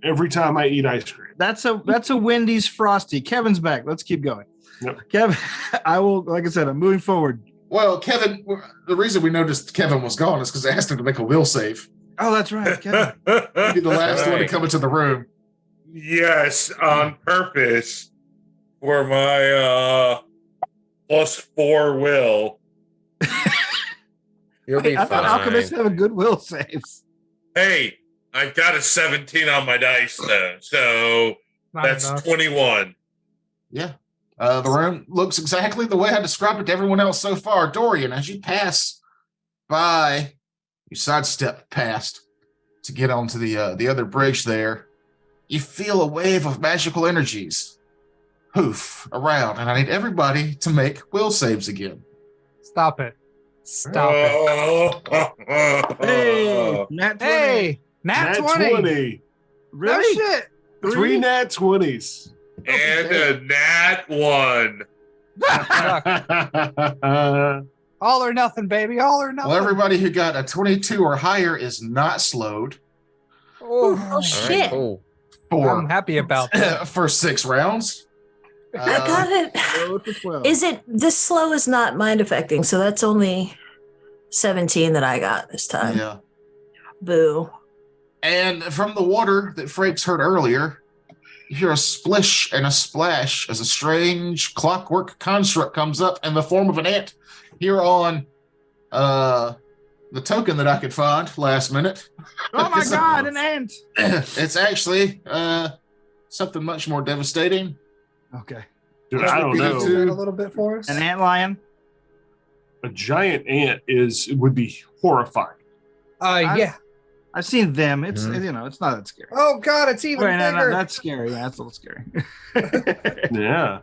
every time I eat ice cream. That's a Wendy's Frosty. Kevin's back. Let's keep going. Yep. Kevin, I will, like I said, I'm moving forward. Well, Kevin, the reason we noticed Kevin was gone is because I asked him to make a will save. Oh, that's right. Kevin. He'd be the last one to Right. come into the room. Yes, on purpose for my +4 will. You'll be I thought alchemists fine. have a good will saves. Hey, I've got a 17 on my dice though, so Not that's enough. 21. Yeah. The room looks exactly the way I described it to everyone else so far. Dorian, as you pass by You sidestep past to get onto the other bridge there. You feel a wave of magical energies poof around, and I need everybody to make will saves again. Stop it. Stop it. Hey, nat 20. Hey, nat 20. Really? No shit. 3 nat 20s. And a nat 1. All or nothing, baby. All or nothing. Well, everybody who got a 22 or higher is not slowed Oh, All right, shit. cool. I'm for happy about that. for 6 rounds. I got it. Road for 12. Is it this slow is not mind affecting, so that's only 17 that I got this time. Yeah. Boo. And from the water that Frakes heard earlier, you hear a splish and a splash as a strange clockwork construct comes up in the form of an ant here on the token that I could find last minute. Oh my God, an ant. It's actually something much more devastating. Okay. Dude, I don't know. Two. A little bit for us. An ant lion. A giant ant would be horrifying. Yeah. I've seen them. It's Mhm. you know, it's not that scary. Oh God, it's even Wait, no, bigger. that's scary. Yeah, that's a little scary. Yeah.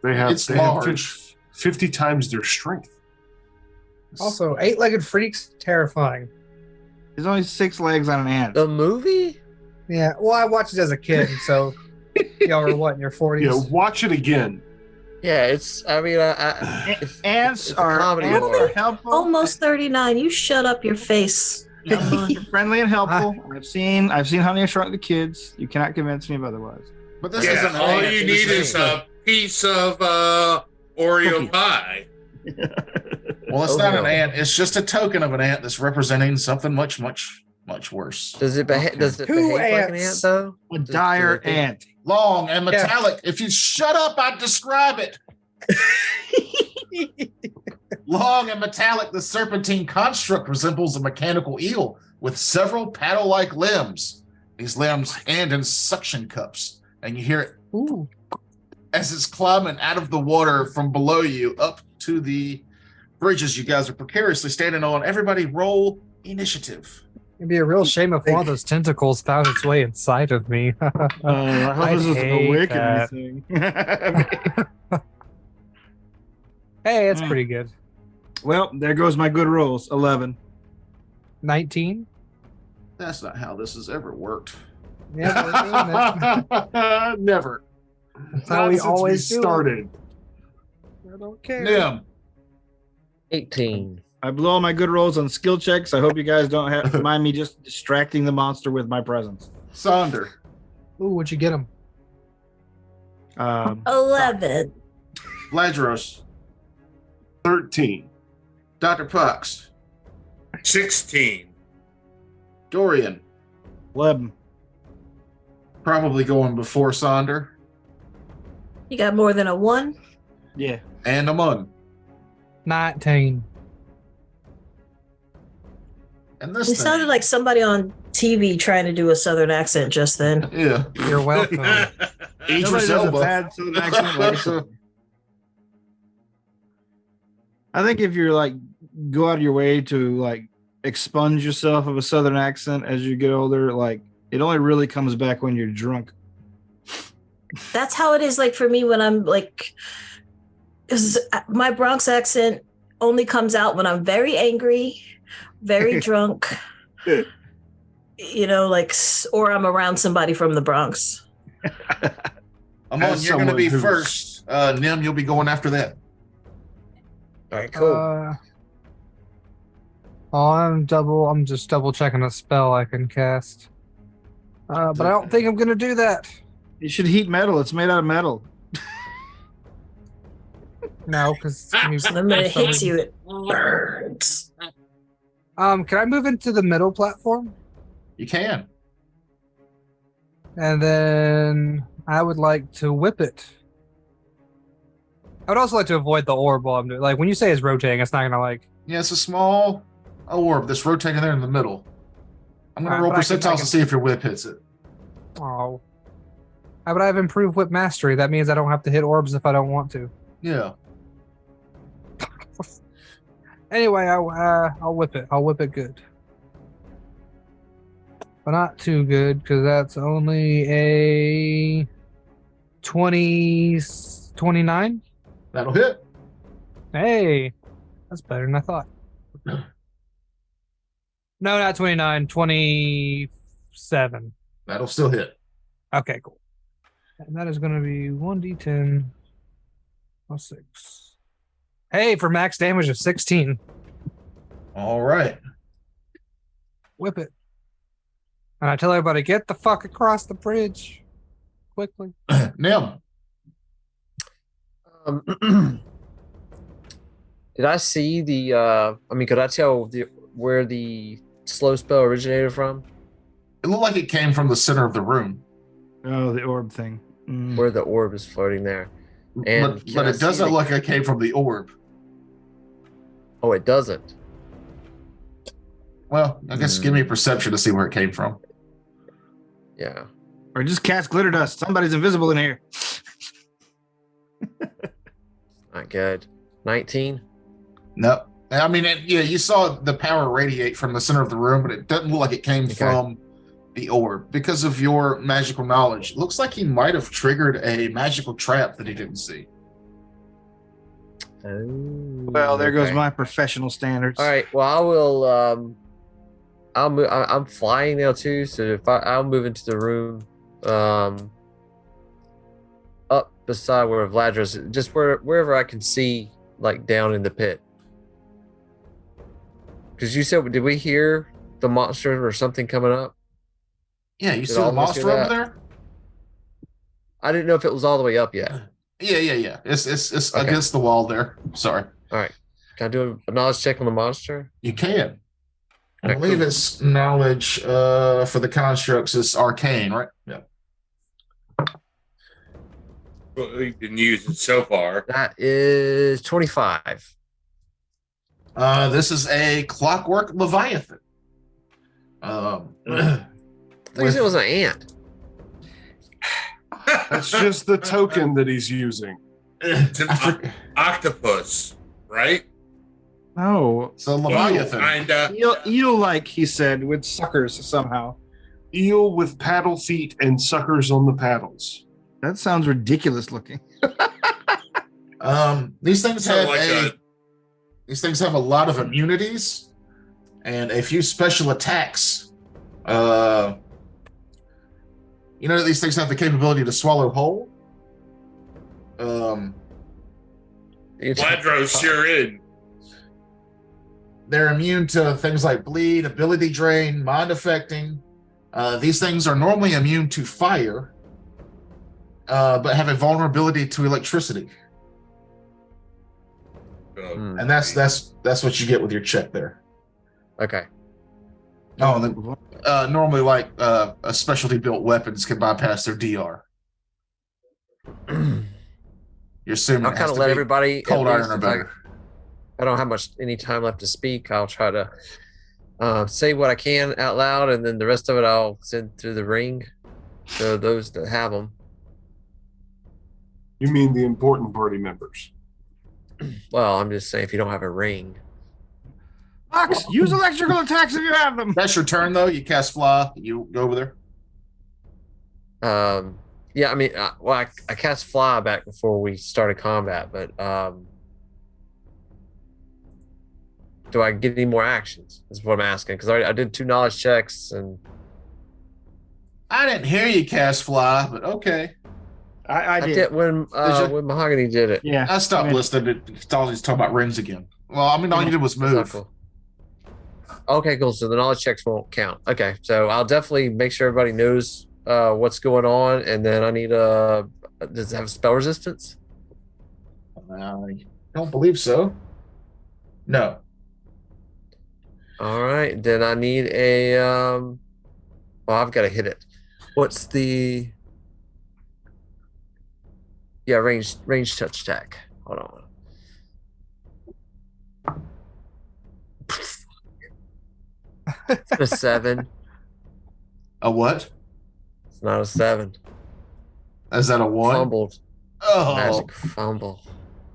They have, It's they have large. 50 times their strength. Also, 8-legged freaks, terrifying. There's only 6 legs on an ant. The movie? Yeah. Well, I watched it as a kid, so y'all were what in your 40s? Yeah, watch it again. Yeah, it's. I mean, Ants it's a are comedy ants horror. are helpful. Almost 39. You shut up your face. They're friendly and helpful. I've seen Honey I Shrunk the Kids. You cannot convince me of otherwise. But this Yeah, isn't an all ant, you this need is a piece of Oreo Cookie. pie. Well, it's Oh, not no. an ant. It's just a token of an ant that's representing something much, much, much worse. Does it behave? Does it Two behave like an ants. ant though? A Does- dire does it think- ant. Long and metallic. If you shut up, I'd describe it. Long and metallic, the serpentine construct resembles a mechanical eel with several paddle-like limbs. These limbs end in suction cups, and you hear it Ooh. as it's climbing out of the water from below you up to the bridges you guys are precariously standing on. Everybody roll initiative. It'd be a real shame if one of those tentacles found its way inside of me. I hope I'd this doesn't hate awaken that. anything. Hey, it's Mm. pretty good. Well, there goes my good rolls. 11. 19. That's not how this has ever worked. Yeah, we're doing it. Never. That's how we Not since always do it. started. I don't care. Nim, 18. I blow all my good rolls on skill checks. I hope you guys don't have to mind me just distracting the monster with my presence. Sonder, Ooh, what'd you get him? 11. Ladros, 13. Dr. Pucks, 16. Dorian, 11. probably going before Sonder, You got more than a 1? Yeah. and Amun. 19. And this You thing, sounded like somebody on TV trying to do a southern accent just then. yeah, You're welcome. Nobody Idris does a Elba. bad southern accent like that. I think if you're like go out of your way to like expunge yourself of a southern accent as you get older, like it only really comes back when you're drunk. That's how it is like for me when I'm like, 'cause my Bronx accent only comes out when I'm very angry, very drunk, you know, like, or I'm around somebody from the Bronx. Amun, As you're going to be someone first. Nim, you'll be going after that. All right, cool. I'm just double checking a spell I can cast. But I don't think I'm gonna do that. You should heat metal. It's made out of metal. No, because The minute it hits you, it burns. Can I move into the middle platform? You can. And then I would like to whip it. I would also like to avoid the orb while I'm doing. Like when you say it's rotating, it's not gonna like. Yeah, it's a small orb that's rotating there in the middle. I'm going to roll But I can- percentiles to see if your whip hits it. Oh. But I have improved whip mastery. That means I don't have to hit orbs if I don't want to. Yeah. Anyway, I'll whip it. I'll whip it good. but not too good because that's only a 29. That'll hit. Hey, that's better than I thought. No, not 29, 27. That'll still hit. Okay, cool. And that is going to be 1d10 plus 6. Hey, for max damage of 16. All right. Whip it. And I tell everybody, get the fuck across the bridge quickly. Nim. Did I see the? Could I tell where the slow spell originated from? It looked like it came from the center of the room. Oh, the orb thing. Mm. Where the orb is floating there. And But can I it see doesn't the- look like it came from the orb. Oh, it doesn't. Well, I guess give me a perception to see where it came from. Yeah. Or just cast glitter dust. Somebody's invisible in here. Not good. 19. No. I mean, you saw the power radiate from the center of the room, but it doesn't look like it came from the orb. Because of your magical knowledge, it looks like he might have triggered a magical trap that he didn't see. Oh, Well, there goes okay. my professional standards. All right. Well, I will. I'll move. I'm flying now too, so if I'll move into the room, up beside where Vladros, just wherever I can see, like down in the pit. Because you said, did we hear the monster or something coming up? Yeah, you Did see the all of us monster hear over that? there? I didn't know if it was all the way up yet. Yeah. It's Okay. against the wall there. Sorry. All right. Can I do a knowledge check on the monster? You can. I Okay, believe cool. it's knowledge for the constructs is arcane, right? Yeah. What we've been using so far. That is 25. This is a clockwork leviathan. I thought it was an ant. That's just the token that he's using. It's an octopus, right? Oh, So leviathan. Kinda. eel-like, he said, with suckers somehow. Eel with paddle feet and suckers on the paddles. That sounds ridiculous looking. These things Sound have like these things have a lot of immunities and a few special attacks. You know that these things have the capability to swallow whole. Vladros, you're in. They're immune to things like bleed, ability drain, mind affecting. These things are normally immune to fire, but have a vulnerability to electricity. And that's what you get with your check there. Okay. Oh, and then normally like a specialty built weapons can bypass their DR. You're assuming I'll it has kind of to let be everybody. cold at iron least or if better. I don't have any time left to speak. I'll try to say what I can out loud, and then the rest of it I'll send through the ring to those that have them. You mean the important party members? Well, I'm just saying if you don't have a ring. Ox, use electrical attacks if you have them. That's your turn though. You cast fly. You go over there. Yeah, I mean, I cast fly back before we started combat, but do I get any more actions? Is what I'm asking, because I did 2 knowledge checks, and I didn't hear you cast fly, but okay. I I did. did when you? when Mahogany did it. Yeah. I stopped I mean, listening. Thought he was talking about rings again. Well, I mean, all you did was That's not move. cool. Okay, cool. So the knowledge checks won't count. Okay, so I'll definitely make sure everybody knows what's going on, and then I need does it have spell resistance? I don't believe so. No. All right, then I need a well, I've got to hit it. What's the range touch attack? Hold on. It's a 7. A what? It's not a 7. Is that a one? Fumbled. Oh. Magic fumble.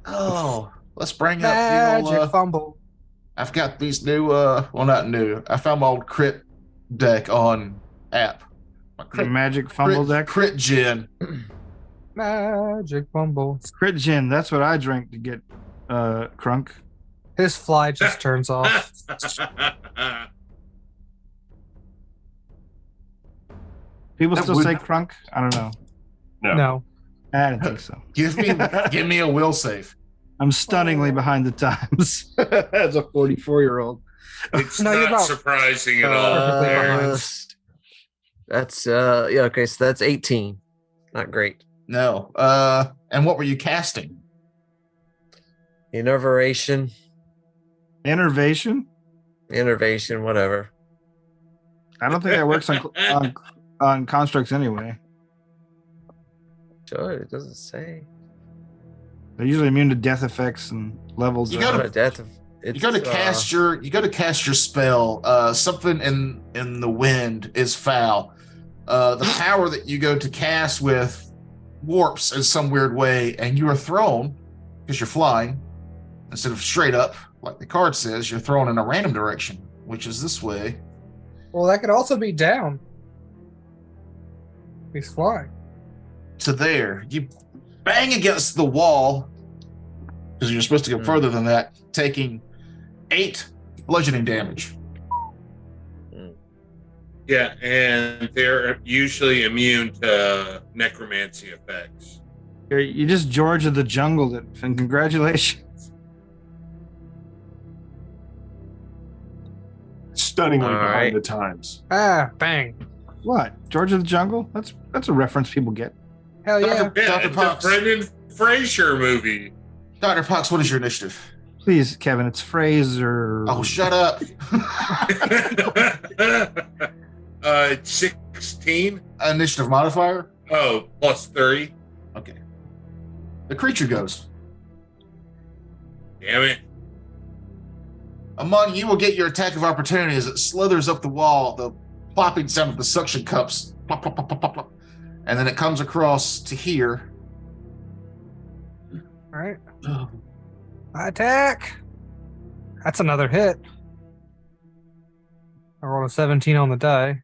Oh. Let's bring up the Magic old, fumble. I've got these new well, not new. I found my old crit deck on app. My The magic fumble deck. Crit Gen. Magic fumble. Crit gin. That's what I drank to get crunk. His fly just turns off. People That still would- say crunk. I don't know. No. I didn't think so. Give me a will save. I'm stunningly behind the times as a 44-year-old. It's No, you're not not. surprising at all. Perfectly behind. That's yeah, okay, so that's 18. Not great. No. And what were you casting? Innervation, Innervation? whatever. I don't think that works on constructs anyway. Sure, it doesn't say. They're usually immune to death effects and levels. You of- gotta- Not a death. You go to cast your spell. Something in the wind is foul. The power that you go to cast with warps in some weird way, and you are thrown because you're flying instead of straight up, like the card says. You're thrown in a random direction, which is this way. Well, that could also be down. He's flying. To there. You bang against the wall because you're supposed to go further than that, taking 8 bludgeoning damage. Yeah, and they're usually immune to necromancy effects. You just George of the Jungle it, and congratulations. Stunningly All behind right. the times. Ah, bang. What? George of the Jungle? That's a reference people get. Hell yeah. Dr. Yeah, Dr. it's Pox. a Brendan Fraser movie. Dr. Pox, what is your initiative? Please, Kevin, it's Fraser. Oh, shut up. It's 16. Initiative modifier? Oh, plus 3. Okay. The creature goes. Damn it. Among you will get your attack of opportunity as it slithers up the wall, the plopping sound of the suction cups. Plop, plop, plop, plop, plop, plop. And then it comes across to here. All right. Attack. That's another hit. I rolled a 17 on the die.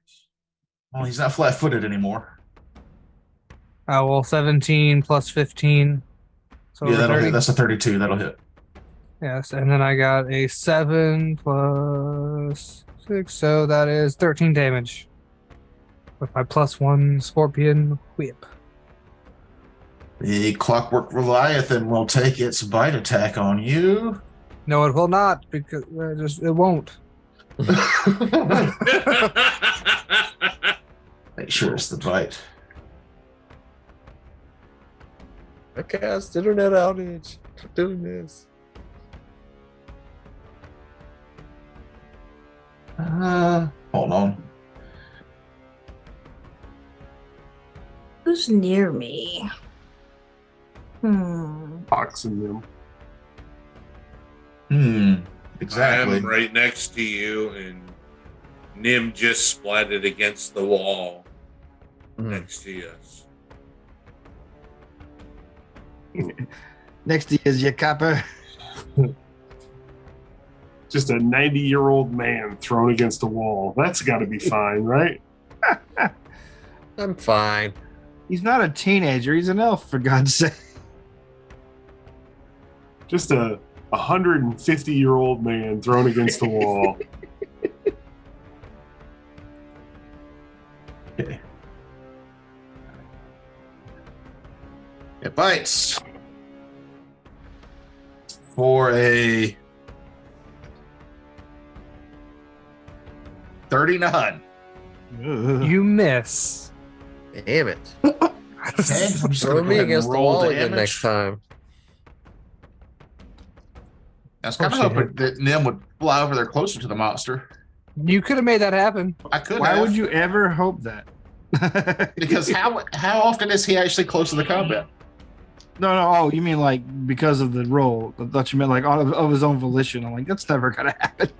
Well, he's not flat footed anymore. Oh, well, 17 plus 15. So Yeah, over that'll 30. hit. That's a 32. That'll hit. Yes, and then I got a 7 plus 6, so that is 13 damage. With my +1 scorpion whip. The clockwork Leviathan will take its bite attack on you. No, it will not, because it won't. Make sure it's the bite. I cast internet outage. I'm doing this. Hold on. Who's near me? Boxing them. Hmm. Exactly. I'm right next to you, and Nim just splatted against the wall next to us. Next to you is your copper. Just a 90-year-old man thrown against a wall. That's got to be fine, right? I'm fine. He's not a teenager. He's an elf, for God's sake. Just a 150-year-old man thrown against the wall. Okay. It bites for a 39. Ugh. You miss. Damn it. Okay, I'm just gonna Throw go me ahead and against the roll wall damage. again next time. I was kind of Oh, shit. hoping that Nim would fly over there closer to the monster. You could have made that happen. I could. Why have, would you ever hope that? Because how often is he actually close to the combat? No. Oh, you mean like because of the roll? I thought you meant like of his own volition. I'm like, that's never gonna happen.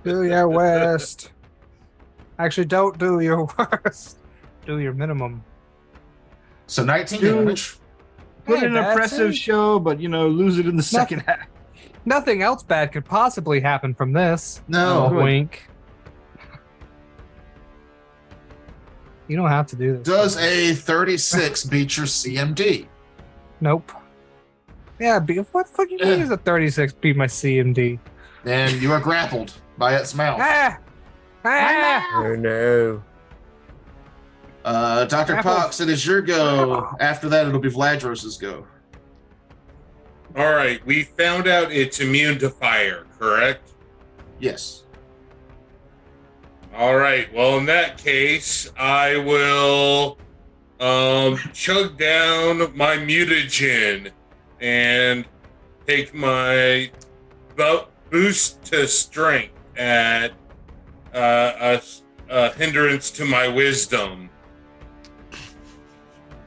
Do your worst. Actually, don't do your worst. Do your minimum. So 19 Dude. damage. Put Hey, an that's impressive it. show, but lose it in the second half. Nothing else bad could possibly happen from this. No. good. Wink. You don't have to do this. Does a 36 beat your CMD? Nope. Yeah, what the fuck you mean is a 36 beat my CMD? Then you are grappled by its mouth. Ah! Ah! Oh no. Dr. Grappled. Pox, it is your go. After that, it'll be Vladros's go. All right, we found out it's immune to fire, correct? Yes. All right. Well, in that case, I will chug down my mutagen and take my boost to strength at a hindrance to my wisdom.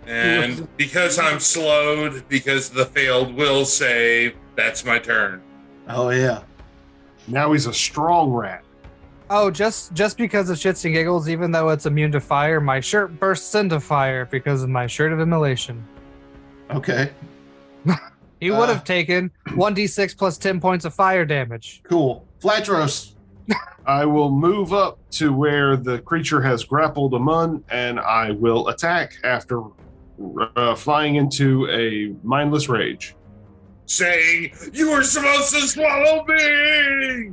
And because I'm slowed, because of the failed will save, that's my turn. Oh, yeah. Now he's a strong rat. Oh, just because of shits and giggles, even though it's immune to fire, my shirt bursts into fire because of my shirt of immolation. Okay. He would have taken 1d6 plus 10 points of fire damage. Cool. Vladros. I will move up to where the creature has grappled Amun, and I will attack after flying into a mindless rage. Saying, you were supposed to swallow me!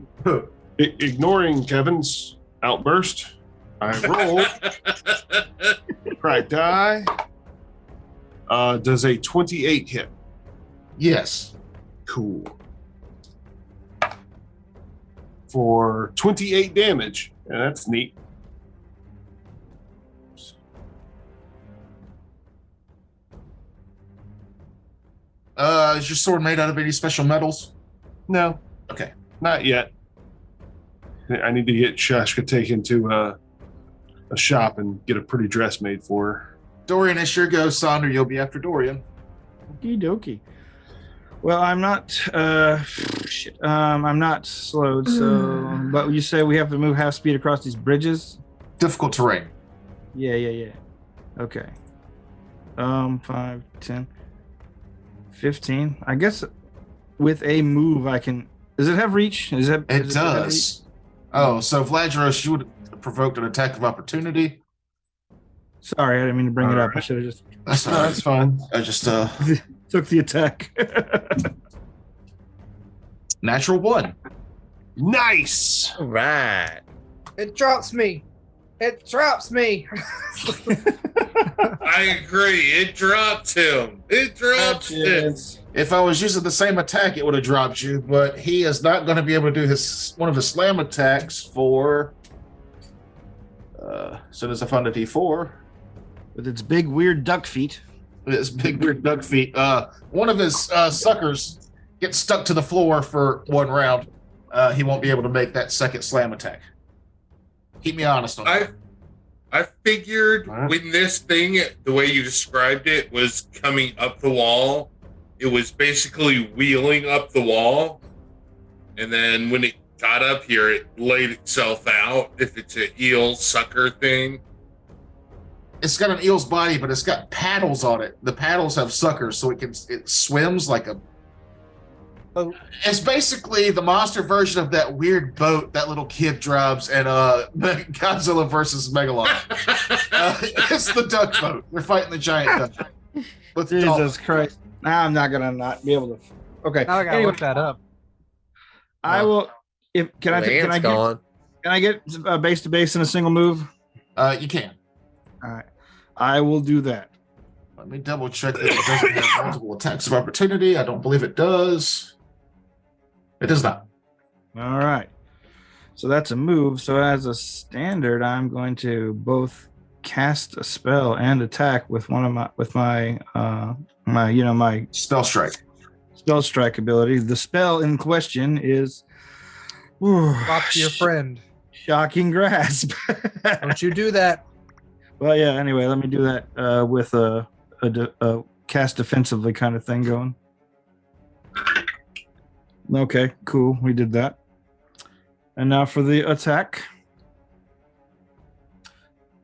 Ignoring Kevin's outburst, I roll. Crack die. Does a 28 hit? Yes. Cool. For 28 damage. Yeah, that's neat. Is your sword made out of any special metals? No, Okay. not yet. I need to get Shashka taken to a shop and get a pretty dress made for her. Dorian, it's your go, Sonder. You'll be after Dorian. Okie dokie. Well, I'm not. I'm not slowed. So, but you say we have to move half speed across these bridges? Difficult terrain. Yeah. Okay. 5, 10, 15. I guess with a move I can. Does it have reach? It does. Oh, so Vladros, you would have provoked an attack of opportunity. Sorry, I didn't mean to bring it up. I Alright. should have just That's No, all right. that's fine. I just took the attack. natural 1. Nice. All right. It drops me. It drops me. I agree. It dropped him. It dropped him. If I was using the same attack, it would have dropped you, but he is not going to be able to do one of his slam attacks for. So does a fun to D4. With its big weird duck feet. His big weird duck feet. One of his suckers gets stuck to the floor for one round. He won't be able to make that second slam attack. Keep me honest on that. I figured Huh? when this thing, the way you described it, was coming up the wall, it was basically wheeling up the wall. And then when it got up here, it laid itself out. If it's an eel sucker thing. It's got an eel's body, but it's got paddles on it. The paddles have suckers, so it swims like a. Oh. It's basically the monster version of that weird boat that little kid drives and Godzilla versus Megalon. It's the duck boat. They're fighting the giant duck. With Jesus dolphins. Christ. Now I'm not gonna not be able to. Okay. Now I gotta Anyway, look that up. I will. If can I The ant's gone. can I get base to base in a single move? You can. All right. I will do that. Let me double check that it doesn't have multiple attacks of opportunity. I don't believe it does. It does not. All right. So that's a move. So as a standard, I'm going to both cast a spell and attack with one of my my Spell strike. spell strike ability. The spell in question is Drop to your friend. shocking grasp. Don't you do that. Well, yeah. Anyway, let me do that with a cast defensively kind of thing going. Okay, cool. We did that. And now for the attack.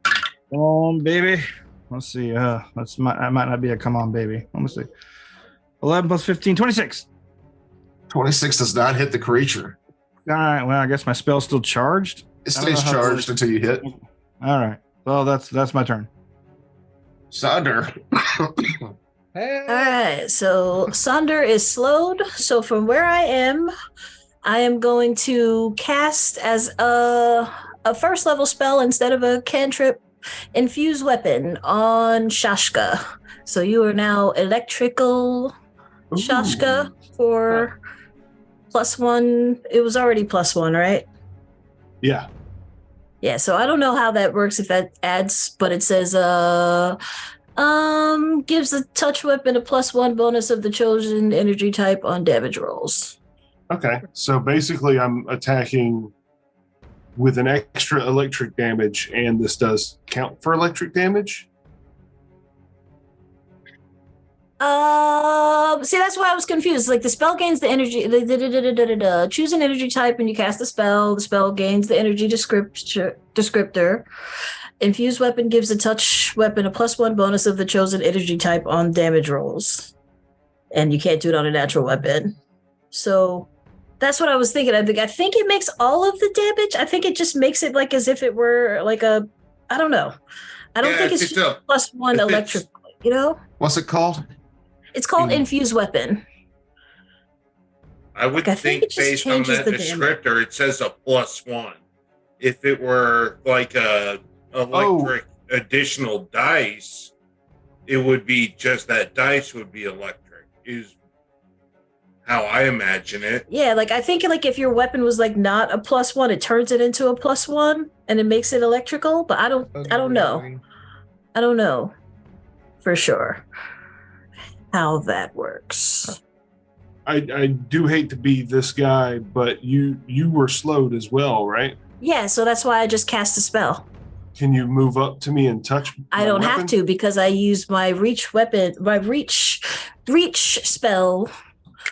Come on, baby. Let's see. I might not be a come on, baby. Let me see. 11 plus 15, 26. 26 does not hit the creature. All right. Well, I guess my spell's still charged. It I don't stays know how it charged works. until you hit. All right. Well, that's my turn. Sonder. Hey. All right, so Sonder is slowed. So from where I am going to cast as a first level spell instead of a cantrip, infuse weapon on Shashka. So you are now electrical Shashka for +1. It was already +1, right? Yeah. Yeah, so I don't know how that works if that adds, but it says gives the touch weapon a +1 bonus of the chosen energy type on damage rolls. Okay. So basically, I'm attacking with an extra electric damage, and this does count for electric damage. See, that's why I was confused. Like the spell gains the energy. Choose an energy type and you cast the spell. The spell gains the energy descriptor. Infused weapon gives a touch weapon a +1 bonus of the chosen energy type on damage rolls, and you can't do it on a natural weapon. So that's what I was thinking. I think it makes all of the damage. I think it just makes it like as if it were like a. I don't know. I don't think it's just +1 electric. You know. What's it called? It's called infused weapon. I would think based on that descriptor, it says a +1. If it were like a electric additional dice, it would be just that dice would be electric, is how I imagine it. Yeah, like I think like if your weapon was like not a +1, it turns it into a +1 and it makes it electrical, but I don't know. I don't know for sure how that works. I do hate to be this guy, but you were slowed as well, right? Yeah, so that's why I just cast a spell. Can you move up to me and touch? I don't have to because I used my reach weapon, my reach spell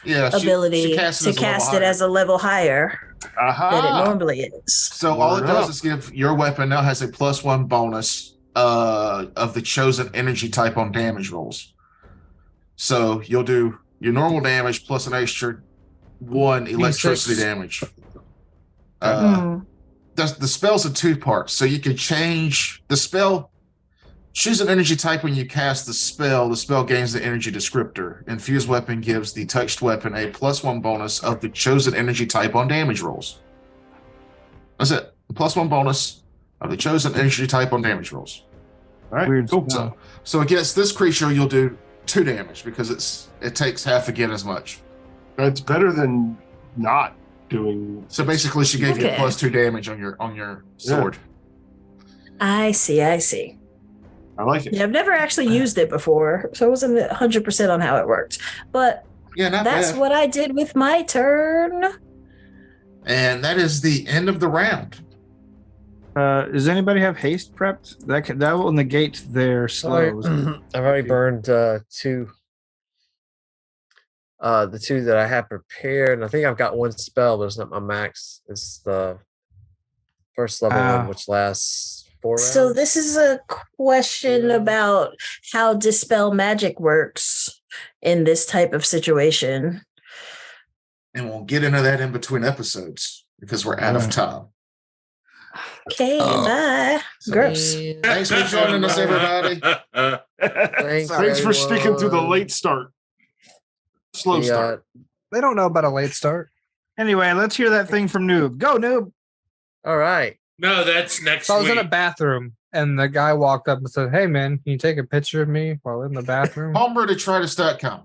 ability to cast it as a level higher than it normally is. So all it does is give your weapon now has a +1 bonus of the chosen energy type on damage rolls. So you'll do your normal damage plus an extra 1 electricity damage. The spell's in 2 parts, so you can change the spell. Choose an energy type when you cast the spell. The spell gains the energy descriptor. Infused weapon gives the touched weapon a +1 bonus of the chosen energy type on damage rolls. That's it. A +1 bonus of the chosen energy type on damage rolls. All right, Weird. cool. So against this creature, you'll do 2 damage because it takes half again as much. That's better than not doing. So basically, she gave you a +2 damage on your sword. I see. I like it. Yeah, I've never actually used it before, so I wasn't 100% on how it worked. But that's what I did with my turn. And that is the end of the round. Does anybody have haste prepped? That will negate their slows. I've already burned 2. The 2 that I have prepared, and I think I've got 1 spell, but it's not my max. It's the first level one, which lasts 4 rounds. So this is a question about how dispel magic works in this type of situation. And we'll get into that in between episodes because we're out of time. Okay, bye. Gross. Thanks for joining us, everybody. Thanks for sticking through the late start. Slow start. They don't know about a late start. Anyway, let's hear that thing from Noob. Go, Noob. All right. No, that's next So I was week. in a bathroom and the guy walked up and said, "Hey man, can you take a picture of me while in the bathroom?" Homebrew to try to start count.